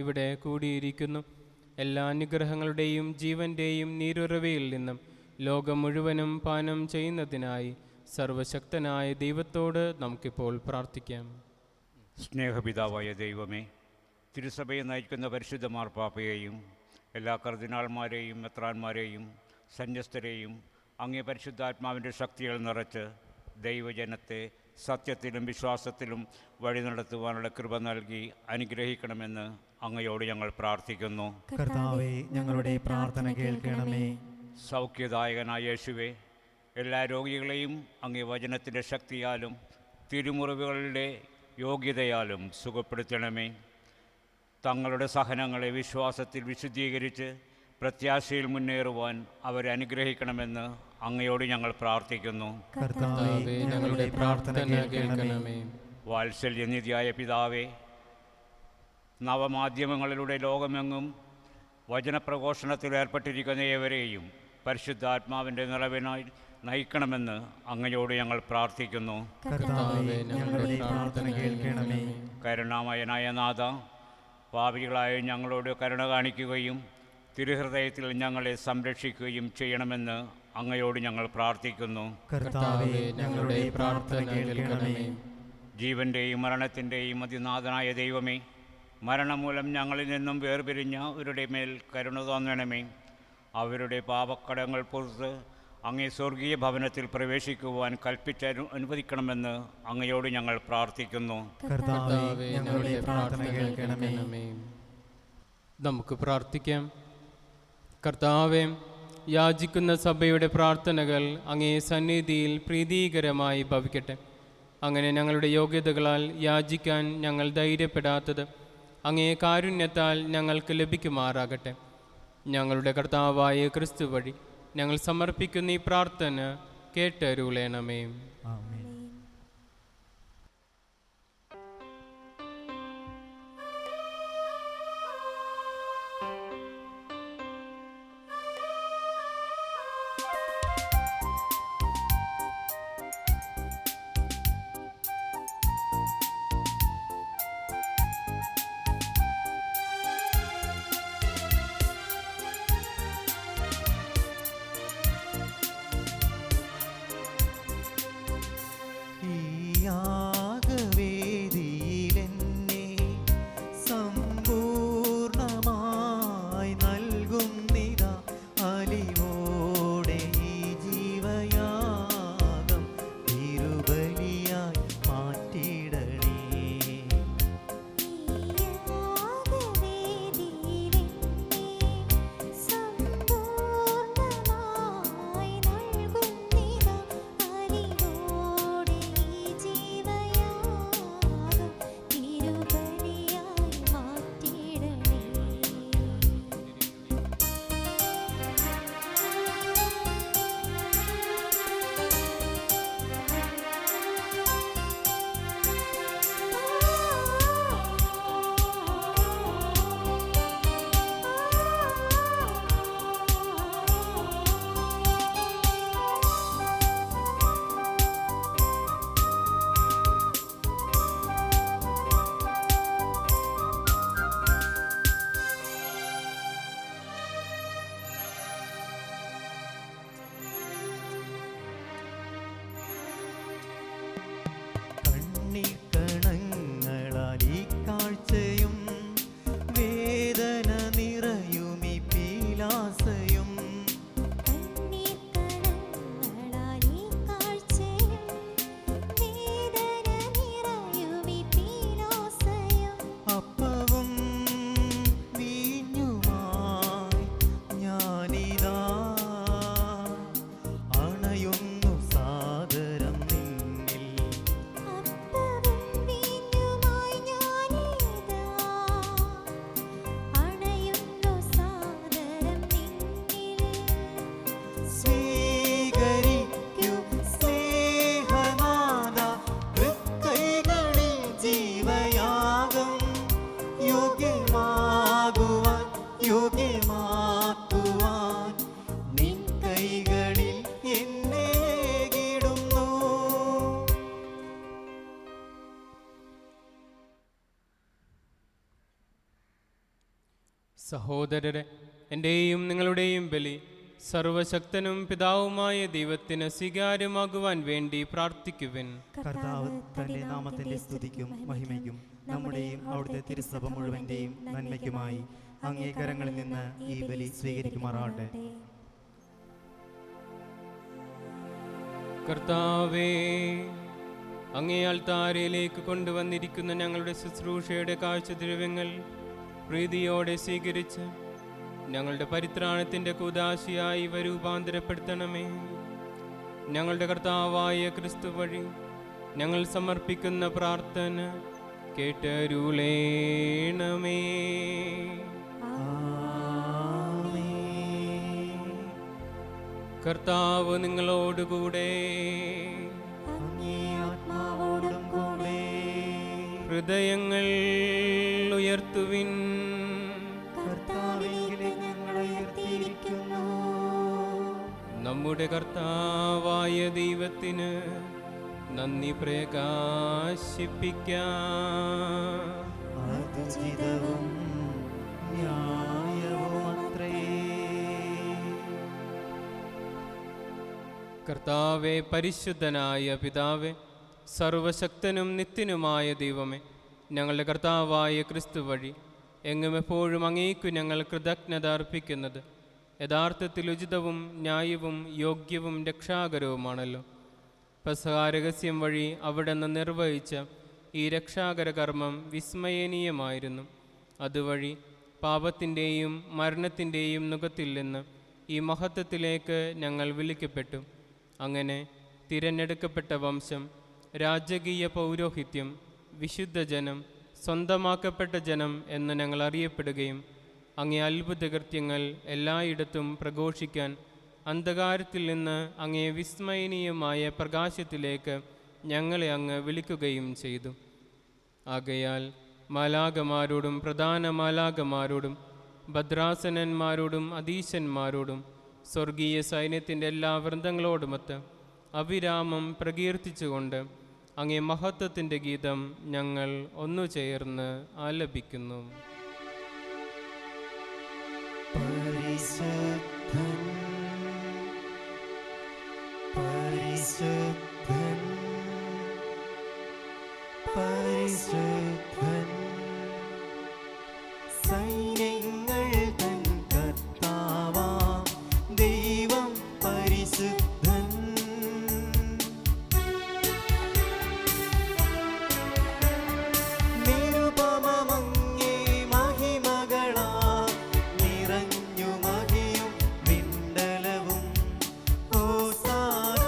Speaker 1: ഇവിടെ കൂടിയിരിക്കുന്നു. എല്ലാ അനുഗ്രഹങ്ങളുടെയും ജീവൻ്റെയും നീരുറവയിൽ നിന്നും ലോകം മുഴുവനും പാനം ചെയ്യുന്നതിനായി സർവശക്തനായ ദൈവത്തോട് നമുക്കിപ്പോൾ പ്രാർത്ഥിക്കാം.
Speaker 5: സ്നേഹപിതാവായ ദൈവമേ, തിരുസഭയെ നയിക്കുന്ന പരിശുദ്ധ മാർപ്പാപ്പയെയും എല്ലാ കർദിനാൾമാരെയും മെത്രാന്മാരെയും സന്യസ്തരെയും അങ്ങേ പരിശുദ്ധാത്മാവിൻ്റെ ശക്തികൾ നിറച്ച് ദൈവജനത്തെ സത്യത്തിലും വിശ്വാസത്തിലും വഴി നടത്തുവാനുള്ള കൃപ നൽകി അനുഗ്രഹിക്കണമെന്ന് അങ്ങയോട് ഞങ്ങൾ പ്രാർത്ഥിക്കുന്നു.
Speaker 2: കർത്താവേ, ഞങ്ങളുടെ പ്രാർത്ഥന കേൾക്കണമേ.
Speaker 5: സൗഖ്യദായകനായ യേശുവേ, എല്ലാ രോഗികളെയും അങ്ങേ വചനത്തിൻ്റെ ശക്തിയാലും തിരുമുറിവുകളുടെ യോഗ്യതയാലും സുഖപ്പെടുത്തണമേ. തങ്ങളുടെ സഹനങ്ങളെ വിശ്വാസത്തിൽ വിശുദ്ധീകരിച്ച് പ്രത്യാശയിൽ മുന്നേറുവാൻ അവരെ അനുഗ്രഹിക്കണമെന്ന് അങ്ങയോട് ഞങ്ങൾ പ്രാർത്ഥിക്കുന്നു.
Speaker 2: കർത്താവേ, ഞങ്ങളുടെ പ്രാർത്ഥന കേൾക്കണമേ.
Speaker 5: വാത്സല്യനിധിയായ പിതാവേ, നവമാധ്യമങ്ങളിലൂടെ ലോകമെങ്ങും വചനപ്രഘോഷണത്തിൽ ഏർപ്പെട്ടിരിക്കുന്ന ഏവരെയും പരിശുദ്ധാത്മാവിൻ്റെ നിറവിനായി നയിക്കണമെന്ന് അങ്ങയോട് ഞങ്ങൾ പ്രാർത്ഥിക്കുന്നു.
Speaker 2: കർത്താവേ, ഞങ്ങളുടെ പ്രാർത്ഥന കേൾക്കണമേ.
Speaker 5: കരുണാമയനായ നാഥ, പാപികളായ ഞങ്ങളോട് കരുണ കാണിക്കുകയും തിരുഹൃദയത്തിൽ ഞങ്ങളെ സംരക്ഷിക്കുകയും ചെയ്യണമെന്ന് അങ്ങയോട് ഞങ്ങൾ പ്രാർത്ഥിക്കുന്നു.
Speaker 2: കർത്താവേ, ഞങ്ങളുടെ പ്രാർത്ഥന കേൾക്കണമേ.
Speaker 5: ജീവൻ്റെയും മരണത്തിൻ്റെയും അതിനാഥനായ ദൈവമേ, മരണം മൂലം ഞങ്ങളിൽ നിന്നും വേർപിരിഞ്ഞ അവരുടെ മേൽ കരുണ തോന്നണമേ. അവരുടെ പാപക്കടങ്ങൾ പുറത്ത് അങ്ങേ സ്വർഗീയ ഭവനത്തിൽ പ്രവേശിക്കുവാൻ കൽപ്പിച്ച് അനുവദിക്കണമെന്ന് അങ്ങയോട് ഞങ്ങൾ പ്രാർത്ഥിക്കുന്നു.
Speaker 2: കർത്താവേ, ഞങ്ങളുടെ പ്രാർത്ഥന കേൾക്കണമേ.
Speaker 1: നമുക്ക് പ്രാർത്ഥിക്കാം. കർത്താവേ, യാചിക്കുന്ന സഭയുടെ പ്രാർത്ഥനകൾ അങ്ങേ സന്നിധിയിൽ പ്രീതികരമായി ഭവിക്കട്ടെ. അങ്ങനെ ഞങ്ങളുടെ യോഗ്യതകളാൽ യാചിക്കാൻ ഞങ്ങൾ ധൈര്യപ്പെടാത്തത് അങ്ങേ കാരുണ്യത്താൽ ഞങ്ങൾക്ക് ലഭിക്കുമാറാകട്ടെ. ഞങ്ങളുടെ കർത്താവായ ക്രിസ്തു വഴി ഞങ്ങൾ സമർപ്പിക്കുന്ന ഈ പ്രാർത്ഥന കേട്ടരുളേണമേ.
Speaker 6: ആമേൻ. ഈ യാഗവേദിയിലെന്നെ സമ്പൂർണമായി നൽകുന്നിതാ അലിവോടെ ഈ ജീവയാഗം തിരുബലിയായി മാറ്റിടണേ. കണ്ണീർക്കണങ്ങളാൽ ഈ കാഴ്ചയും വേദന നിറയുമി പീലാസയും അപ്പവും വീഞ്ഞുമായി ഞാനിതാ അണയുന്നു സാദരം നിന്നിൽ. സ്വീകരിക്കൂ സ്നേഹനാഥ തൃക്കൈകളിൽ ജീവയാഗം യോഗ്യമാകുവാൻ യോഗ്യമാക്കുവാൻ നിൻ കൈകളിൽ എന്നെ ഏകിടുന്നു.
Speaker 1: സഹോദരരെ, എൻ്റെയും നിങ്ങളുടെയും ബലി സർവശക്തനും പിതാവുമായ ദൈവത്തിന് സ്വീകാര്യമാകുവാൻ വേണ്ടി പ്രാർത്ഥിക്കുവിൻ.
Speaker 6: കർത്താവ് തന്റെ നാമത്തിന്റെ സ്തുതിക്കും മഹിമയ്ക്കും നമ്മുടെയും അവിടുത്തെ തിരുസഭ മുഴുവന്റെയും നന്മയ്ക്കുമായി അങ്ങേ കരങ്ങളിൽ നിന്ന് ഈ ബലി സ്വീകരിക്കുമാറാകട്ടെ.
Speaker 1: കർത്താവേ, അങ്ങേ അൾത്താരയിലേക്ക് കൊണ്ടുവന്നിരിക്കുന്ന ഞങ്ങളുടെ ശുശ്രൂഷയുടെ കാഴ്ചദ്രവ്യങ്ങൾ പ്രീതിയോടെ സ്വീകരിച്ച് ഞങ്ങളുടെ പരിത്രാണത്തിൻ്റെ കൂദാശയായി ഇവ രൂപാന്തരപ്പെടുത്തണമേ. ഞങ്ങളുടെ കർത്താവായ ക്രിസ്തു വഴി ഞങ്ങൾ സമർപ്പിക്കുന്ന പ്രാർത്ഥന കേട്ടരുളേണമേ.
Speaker 6: ആമേൻ.
Speaker 1: കർത്താവ് നിങ്ങളോടുകൂടെ.
Speaker 6: അങ്ങേ ആത്മാവോടും കൂടെ.
Speaker 1: ഹൃദയങ്ങൾ ഉയർത്തുവിൻ.
Speaker 6: കർത്താവിലേക്ക് ഞങ്ങൾ ഉയർത്തിയിരിക്കുന്നു.
Speaker 1: നമ്മുടെ കർത്താവായ ദൈവത്തിന് നന്ദി പ്രകാശിപ്പിക്കാം.
Speaker 6: അതുചിതവും ന്യായവുമത്രേ.
Speaker 1: കർത്താവെ, പരിശുദ്ധനായ പിതാവേ, സർവശക്തനും നിത്യനുമായ ദൈവമേ, ഞങ്ങളുടെ കർത്താവായ ക്രിസ്തു വഴി എങ്ങും എപ്പോഴും അങ്ങേക്കു ഞങ്ങൾ കൃതജ്ഞത അർപ്പിക്കുന്നത് യഥാർത്ഥത്തിൽ ഉചിതവും ന്യായവും യോഗ്യവും രക്ഷാകരവുമാണല്ലോ. പെസഹാരഹസ്യം വഴി അവിടുന്ന് നിർവഹിച്ച ഈ രക്ഷാകര കർമ്മം വിസ്മയനീയമായിരുന്നു. അതുവഴി പാപത്തിൻ്റെയും മരണത്തിൻ്റെയും നുകത്തിൽ നിന്ന് ഈ മഹത്വത്തിലേക്ക് ഞങ്ങൾ വിളിക്കപ്പെട്ടു. അങ്ങനെ തിരഞ്ഞെടുക്കപ്പെട്ട വംശം, രാജകീയ പൗരോഹിത്യം, വിശുദ്ധജനം, സ്വന്തമാക്കപ്പെട്ട ജനം എന്ന് ഞങ്ങൾ അറിയപ്പെടുകയും അങ്ങേ അത്ഭുതകൃത്യങ്ങൾ എല്ലായിടത്തും പ്രഘോഷിക്കാൻ അന്ധകാരത്തിൽ നിന്ന് അങ്ങേ വിസ്മയനീയമായ പ്രകാശത്തിലേക്ക് ഞങ്ങളെ അങ്ങ് വിളിക്കുകയും ചെയ്തു. ആകയാൽ മാലാകമാരോടും പ്രധാന മാലാകമാരോടും ഭദ്രാസനന്മാരോടും അധീശന്മാരോടും സ്വർഗീയ സൈന്യത്തിൻ്റെ എല്ലാ വൃന്ദങ്ങളോടുമൊത്ത് അവിരാമം പ്രകീർത്തിച്ചുകൊണ്ട് അങ്ങേ മഹത്വത്തിൻ്റെ ഗീതം ഞങ്ങൾ ഒന്നു ചേർന്ന് ആലപിക്കുന്നു.
Speaker 6: പരിശുദ്ധൻ, പരിശുദ്ധൻ, പരിശുദ്ധൻ, സൈന്യങ്ങൾ തൻ കർത്താവാം ദൈവം പരിശുദ്ധൻ. നിരുപമമങ്ങേ മഹിമകളാൽ നിറഞ്ഞു മഹിയും വിണ്ടലവും. ഹോസാന,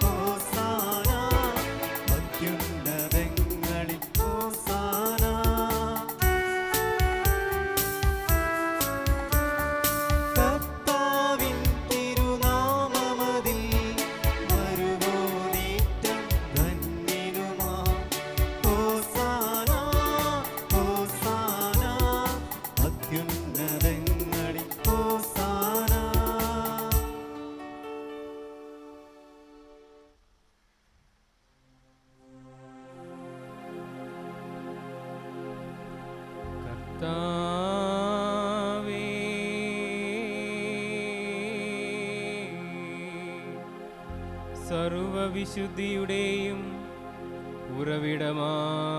Speaker 6: ഹോസാന, അത്യുന്നതങ്ങളിൽ ഹോസാന. കർത്താവിൻ തിരുനാമമതിൽ വരുവോനേറ്റം ധന്യനുമാം. ഹോസാന, ഹോസാന, അത്യുന്നതങ്ങളിൽ ഹോസാന.
Speaker 1: കർത്താവേ, സർവവിശുദ്ധിയുടെയും ഉറവിടമായങ്ങ്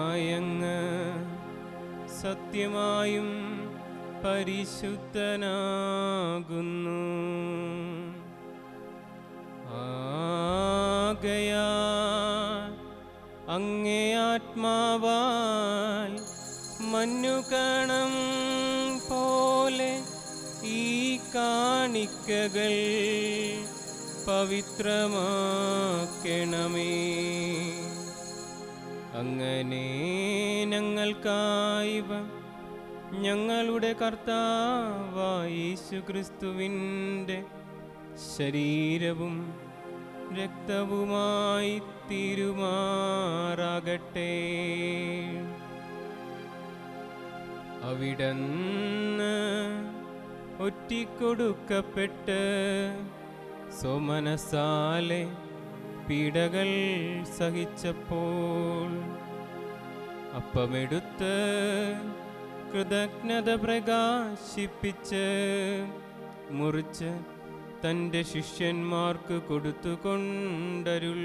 Speaker 1: സത്യമായും പരിശുദ്ധനാകുന്നു. ആകയാൽ അങ്ങേ ആത്മാവാൽ മഞ്ഞുകണം പോലെ ഈ കാണിക്കകൾ പവിത്രമാക്കണമേ. അങ്ങനെ ഞങ്ങൾക്കായിവ ഞങ്ങളുടെ കർത്താവായ യേശുക്രിസ്തുവിൻ്റെ ശരീരവും രക്തവുമായി തീരുമാറാകട്ടെ. അവിടന്ന് ഒറ്റിക്കൊടുക്കപ്പെട്ട് സോമനസാലെ പീഡകൾ സഹിച്ചപ്പോൾ അപ്പമെടുത്ത് കൃതജ്ഞത പ്രകാശിപ്പിച്ച് മുറിച്ച് തൻ്റെ ശിഷ്യന്മാർക്ക് കൊടുത്തുകൊണ്ടരുൾ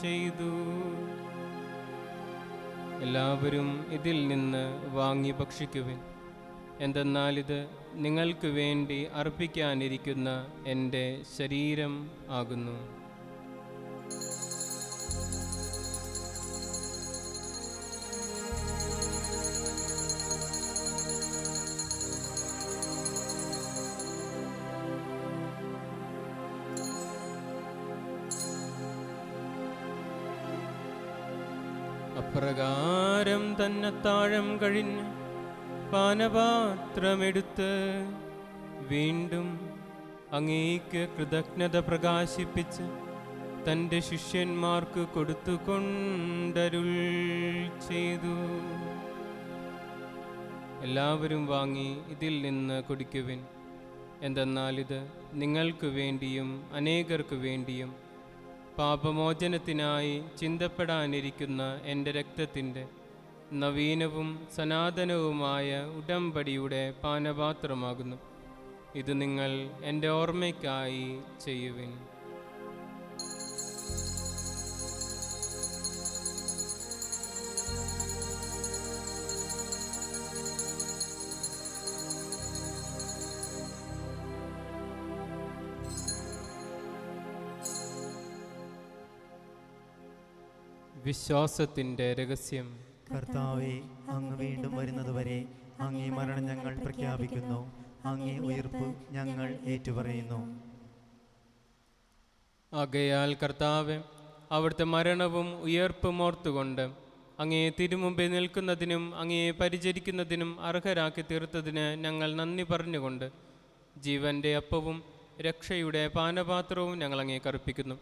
Speaker 1: ചെയ്തു. എല്ലാവരും ഇതിൽ നിന്ന് വാങ്ങി ഭക്ഷിക്കുവിൻ. എന്തെന്നാൽ ഇത് നിങ്ങൾക്ക് വേണ്ടി അർപ്പിക്കാനിരിക്കുന്ന എൻ്റെ ശരീരം ആകുന്നു. അപ്രകാരം തന്നെത്താഴം കഴിഞ്ഞ് പാനപാത്രമെടുത്ത് വീണ്ടും അങ്ങേക്ക് കൃതജ്ഞത പ്രകാശിപ്പിച്ച് തൻ്റെ ശിഷ്യന്മാർക്ക് കൊടുത്തുകൊണ്ടരുൾ ചെയ്തു. എല്ലാവരും വാങ്ങി ഇതിൽ നിന്ന് കുടിക്കുവിൻ. എന്തെന്നാൽ ഇത് നിങ്ങൾക്ക് വേണ്ടിയും അനേകർക്ക് വേണ്ടിയും പാപമോചനത്തിനായി ചിന്തപ്പെടാനിരിക്കുന്ന എൻ്റെ രക്തത്തിൻ്റെ നവീനവും സനാതനവുമായ ഉടമ്പടിയുടെ പാനപാത്രമാകുന്നു. ഇത് നിങ്ങൾ എൻ്റെ ഓർമ്മയ്ക്കായി ചെയ്യുവിൻ. വിശ്വാസത്തിൻ്റെ രഹസ്യം.
Speaker 6: കർത്താവേ, അങ്ങ് വീണ്ടും വരുന്നതുവരെ അങ്ങേ മരണം ഞങ്ങൾ പ്രഖ്യാപിക്കുന്നു. അങ്ങേ ഉയിർപ്പ് ഞങ്ങൾ ഏറ്റുപറയുന്നു.
Speaker 1: ആകയാൽ കർത്താവേ, അവിടുത്തെ മരണവും ഉയർപ്പും ഓർത്തുകൊണ്ട് അങ്ങേ തിരുമുമ്പിൽ നിൽക്കുന്നതിനും അങ്ങയെ പരിചരിക്കുന്നതിനും അർഹരാക്കി തീർത്തതിന് ഞങ്ങൾ നന്ദി പറഞ്ഞുകൊണ്ട് ജീവൻ്റെ അപ്പവും രക്ഷയുടെ പാനപാത്രവും ഞങ്ങൾ അങ്ങേ കർപ്പിക്കുന്നു.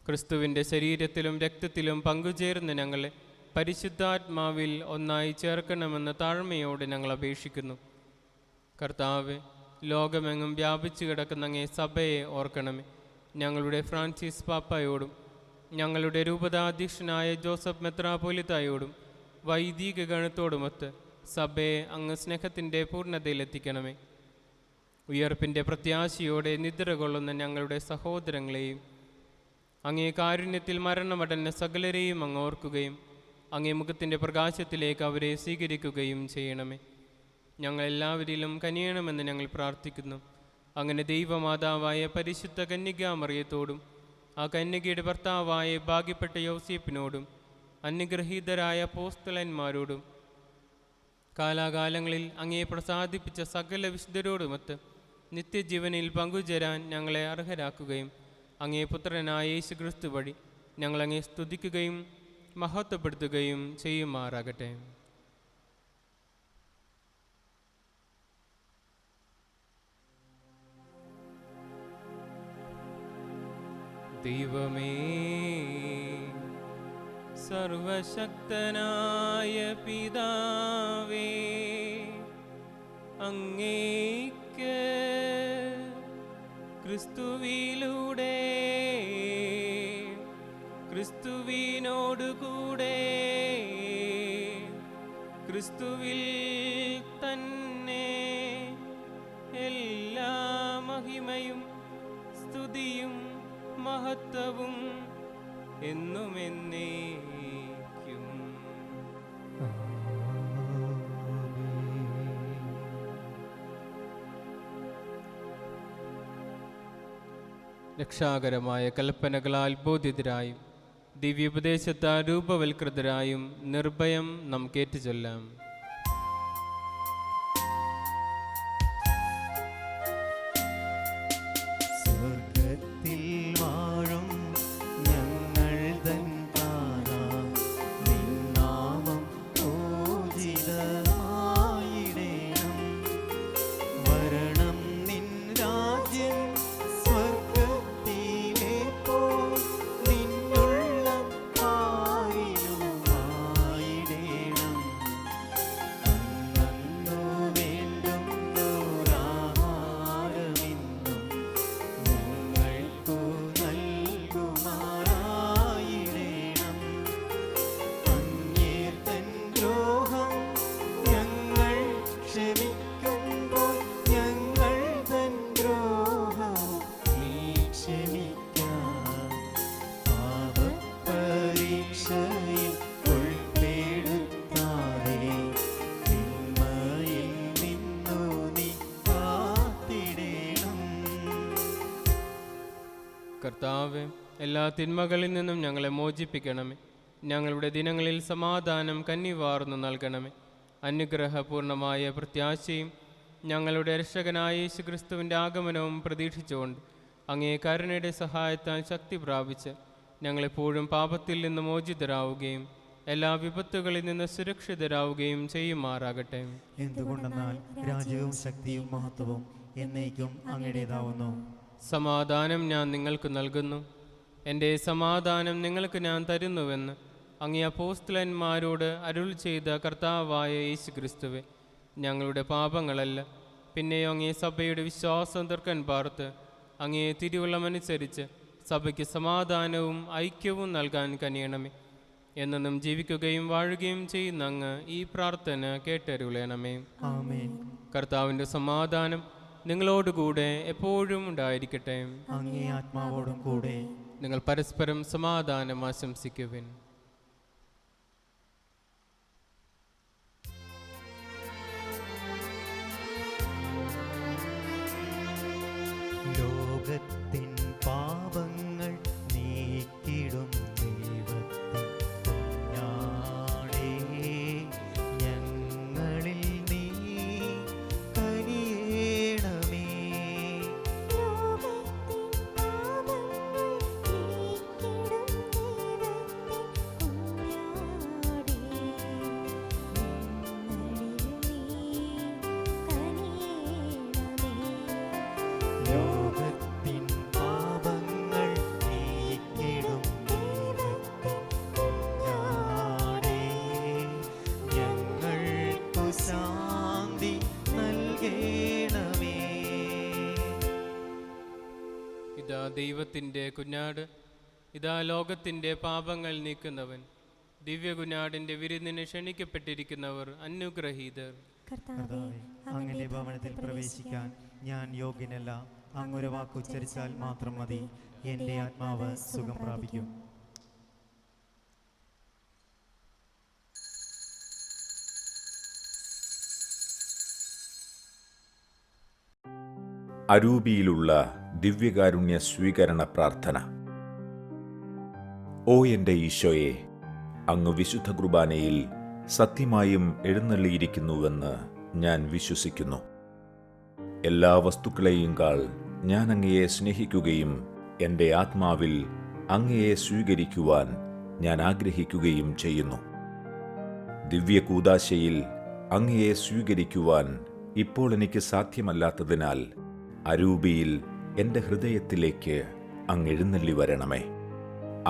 Speaker 1: ക്രിസ്തുവിൻ്റെ ശരീരത്തിലും രക്തത്തിലും പങ്കുചേർന്ന് ഞങ്ങളെ പരിശുദ്ധാത്മാവിൽ ഒന്നായി ചേർക്കണമെന്ന് താഴ്മയോടെ ഞങ്ങൾ അപേക്ഷിക്കുന്നു. കർത്താവെ, ലോകമെങ്ങും വ്യാപിച്ചു കിടക്കുന്ന അങ്ങേ സഭയെ ഓർക്കണമേ. ഞങ്ങളുടെ ഫ്രാൻസിസ് പാപ്പായോടും ഞങ്ങളുടെ രൂപതാധ്യക്ഷനായ ജോസഫ് മെത്രാപോലിത്തായോടും വൈദിക ഗണത്തോടുമൊത്ത് സഭയെ അങ്ങ് സ്നേഹത്തിൻ്റെ പൂർണ്ണതയിലെത്തിക്കണമേ. ഉയർപ്പിൻ്റെ പ്രത്യാശയോടെ നിദ്ര കൊള്ളുന്ന ഞങ്ങളുടെ സഹോദരങ്ങളെയും അങ്ങേ കാരുണ്യത്തിൽ മരണമടഞ്ഞ സകലരെയും അങ്ങ് ഓർക്കുകയും അങ്ങേ മുഖത്തിൻ്റെ പ്രകാശത്തിലേക്ക് അവരെ സ്വീകരിക്കുകയും ചെയ്യണമേ. ഞങ്ങളെല്ലാവരിലും കനിയണമെന്ന് ഞങ്ങൾ പ്രാർത്ഥിക്കുന്നു. അങ്ങനെ ദൈവമാതാവായ പരിശുദ്ധ കന്യകാമറിയത്തോടും ആ കന്യകയുടെ ഭർത്താവായ ഭാഗ്യപ്പെട്ട യോസേപ്പിനോടും അനുഗ്രഹീതരായ അപ്പോസ്തലന്മാരോടും കാലാകാലങ്ങളിൽ അങ്ങേ പ്രസാദിപ്പിച്ച സകല വിശുദ്ധരോടുമൊത്ത് നിത്യജീവനിൽ പങ്കുചേരാൻ ഞങ്ങളെ അർഹരാക്കുകയും അങ്ങേ പുത്രനായ യേശു ക്രിസ്തു വഴി ഞങ്ങളങ്ങേ സ്തുതിക്കുകയും മഹത്വപ്പെടുത്തുകയും ചെയ്യുമാറാകട്ടെ. ദൈവമേ, സർവശക്തനായ പിതാവേ, അങ്ങേക്ക് ക്രിസ്തുവിലൂടെ ക്രിസ്തുവിനോടുകൂടെ ക്രിസ്തുവിൽ തന്നെ എല്ലാ മഹിമയും സ്തുതിയും മഹത്വവും എന്നുമെന്നേക്കും. രക്ഷാകരമായ കൽപ്പനകളാൽ ബോധിതരായും ദിവ്യോപദേശത്താൽ രൂപവൽകൃതരായും നിർഭയം നമുക്ക് ഏറ്റുചൊല്ലാം.
Speaker 6: സ്വർഗ്ഗത്തിൽ വാഴും ഞങ്ങൾ തൻ താതാ, നിൻ നാമം പൂജിതമായിടേണം. വരണം നിൻ രാജ്യം സ്വർഗ്ഗത്തിലെ പോൽ നിന്നുള്ളം ആയിടുമായിടേണം. അന്നന്നു വേണ്ടുന്നോരാഹാരമിന്നും ഞങ്ങൾക്കു നൽകുമാറായിടേണം. അങ്ങേർ തൻ ദ്രോഹം ഞങ്ങൾ ക്ഷമിക്കുമ്പോൾ ഞങ്ങൾ തൻ ദ്രോഹവും നീ ക്ഷമിക്കാം. പാപപരീക്ഷയിൽ ഉൾപ്പെടുത്താതെ തിന്മയിൽ നിന്നു നീ കാത്തിടേണം.
Speaker 1: കർത്താവേ, എല്ലാ തിന്മകളിൽ നിന്നും ഞങ്ങളെ മോചിപ്പിക്കണമേ. ഞങ്ങളുടെ ദിനങ്ങളിൽ സമാധാനം കന്നിവാർന്നു നൽകണമേ. അനുഗ്രഹപൂർണമായ പ്രത്യാശയും ഞങ്ങളുടെ രക്ഷകനായ യേശു ക്രിസ്തുവിൻ്റെ ആഗമനവും പ്രതീക്ഷിച്ചുകൊണ്ട് അങ്ങേ കരുണയുടെ സഹായത്താൽ ശക്തി പ്രാപിച്ച് ഞങ്ങളെപ്പോഴും പാപത്തിൽ നിന്ന് മോചിതരാവുകയും എല്ലാ വിപത്തുകളിൽ നിന്ന് സുരക്ഷിതരാവുകയും ചെയ്യുമാറാകട്ടെ.
Speaker 6: എന്തുകൊണ്ടെന്നാൽ രാജ്യവും ശക്തിയും മഹത്വവും എന്നേക്കും അങ്ങയുടേതാവുന്നു.
Speaker 1: സമാധാനം ഞാൻ നിങ്ങൾക്ക് നൽകുന്നു, എൻ്റെ സമാധാനം നിങ്ങൾക്ക് ഞാൻ തരുന്നുവെന്ന് അങ്ങേ അപ്പോസ്തലന്മാരോട് അരുൾ ചെയ്ത കർത്താവായ യേശു ക്രിസ്തുവേ, ഞങ്ങളുടെ പാപങ്ങളല്ല പിന്നെയോ അങ്ങേ സഭയുടെ വിശ്വാസം തീർക്കാൻ പാർത്ത് അങ്ങേ തിരുവുള്ളമനുസരിച്ച് സഭയ്ക്ക് സമാധാനവും ഐക്യവും നൽകാൻ കനിയണമേ. എന്നും ജീവിക്കുകയും വാഴുകയും ചെയ്യുന്ന അങ്ങ് ഈ പ്രാർത്ഥന കേട്ടരുളയണമേ.
Speaker 6: ആമേൻ.
Speaker 1: കർത്താവിൻ്റെ സമാധാനം നിങ്ങളോടുകൂടെ എപ്പോഴും ഉണ്ടായിരിക്കട്ടെ.
Speaker 6: അങ്ങേ ആത്മാവോടും കൂടെ.
Speaker 1: നിങ്ങൾ പരസ്പരം സമാധാനം ആശംസിക്കുവിൻ.
Speaker 6: ലോകത്തിൻ പാപങ്ങൾ നീക്കിടും ദൈവത്തിൻ കുഞ്ഞാടേ, ഞങ്ങളിൽ
Speaker 1: ഇതാ ദൈവത്തിൻ്റെ കുഞ്ഞാട്, ഇതാ ലോകത്തിൻ്റെ പാപങ്ങൾ നീക്കുന്നവൻ. ദിവ്യകുഞ്ഞാടിൻ്റെ വിരുന്നിന് ക്ഷണിക്കപ്പെട്ടിരിക്കുന്നവർ അനുഗ്രഹീതർ.
Speaker 6: കർത്താവേ, അങ്ങയുടെ ഭവനത്തിൽ പ്രവേശിക്കാൻ ഞാൻ യോഗ്യനല്ല. അങ്ങൊരു വാക്കുച്ചരിച്ചാൽ മാത്രം മതി, എൻ്റെ ആത്മാവ് സുഖം പ്രാപിക്കും.
Speaker 7: അരൂപിയിലുള്ള ദിവ്യകാരുണ്യ സ്വീകരണ പ്രാർത്ഥന. ഓ എൻ്റെ ഈശോയെ, അങ്ങ് വിശുദ്ധ കുർബാനയിൽ സത്യമായും എഴുന്നള്ളിയിരിക്കുന്നുവെന്ന് ഞാൻ വിശ്വസിക്കുന്നു. എല്ലാ വസ്തുക്കളെയും കാൾ ഞാൻ അങ്ങയെ സ്നേഹിക്കുകയും എൻ്റെ ആത്മാവിൽ അങ്ങയെ സ്വീകരിക്കുവാൻ ഞാൻ ആഗ്രഹിക്കുകയും ചെയ്യുന്നു. ദിവ്യകൂദാശയിൽ അങ്ങയെ സ്വീകരിക്കുവാൻ ഇപ്പോൾ എനിക്ക് സാധ്യമല്ലാത്തതിനാൽ അരൂപിയിൽ എൻ്റെ ഹൃദയത്തിലേക്ക് അങ്ങ് എഴുന്നള്ളി വരണമേ.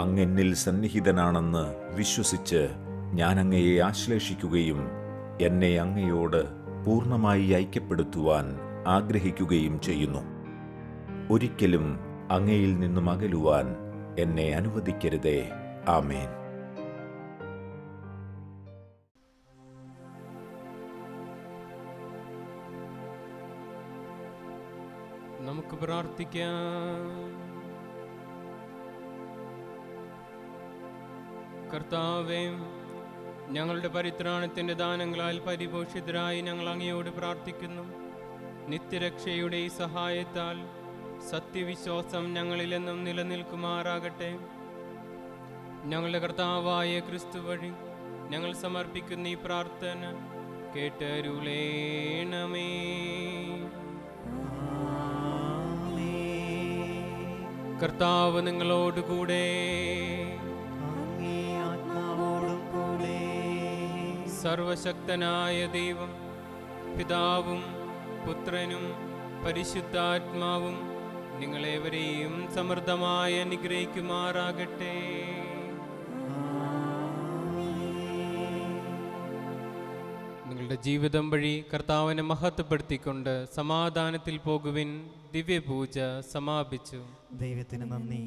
Speaker 7: അങ്ങെന്നിൽ സന്നിഹിതനാണെന്ന് വിശ്വസിച്ച് ഞാൻ അങ്ങയെ ആശ്ലേഷിക്കുകയും എന്നെ അങ്ങയോട് പൂർണ്ണമായി ഐക്യപ്പെടുത്തുവാൻ ആഗ്രഹിക്കുകയും ചെയ്യുന്നു. ഒരിക്കലും അങ്ങയിൽ നിന്നും അകലുവാൻ എന്നെ അനുവദിക്കരുതേ. ആമേൻ.
Speaker 1: നമുക്ക് പ്രാർത്ഥിക്കാം. കർത്താവേ, ഞങ്ങളുടെ പരിത്രാണത്തിൻ്റെ ദാനങ്ങളാൽ പരിപോഷിതരായി ഞങ്ങൾ അങ്ങയോട് പ്രാർത്ഥിക്കുന്നു. നിത്യരക്ഷയുടെ ഈ സഹായത്താൽ സത്യവിശ്വാസം ഞങ്ങളിലെന്നും നിലനിൽക്കുമാറാകട്ടെ. ഞങ്ങളുടെ കർത്താവായ ക്രിസ്തു വഴി ഞങ്ങൾ സമർപ്പിക്കുന്ന ഈ പ്രാർത്ഥന കേട്ടരുളേണമേ. കർത്താവ് നിങ്ങളോടുകൂടെ. സർവശക്തനായ ദൈവം പിതാവും പുത്രനും പരിശുദ്ധാത്മാവും നിങ്ങളേവരെയും സമൃദ്ധമായി അനുഗ്രഹിക്കുമാറാകട്ടെ. നിങ്ങളുടെ ജീവിതം വഴി കർത്താവിനെ മഹത്വപ്പെടുത്തിക്കൊണ്ട് സമാധാനത്തിൽ പോകുവിൻ. ദിവ്യപൂജ സമാപിച്ചു.
Speaker 6: ദൈവത്തിന് നന്ദി.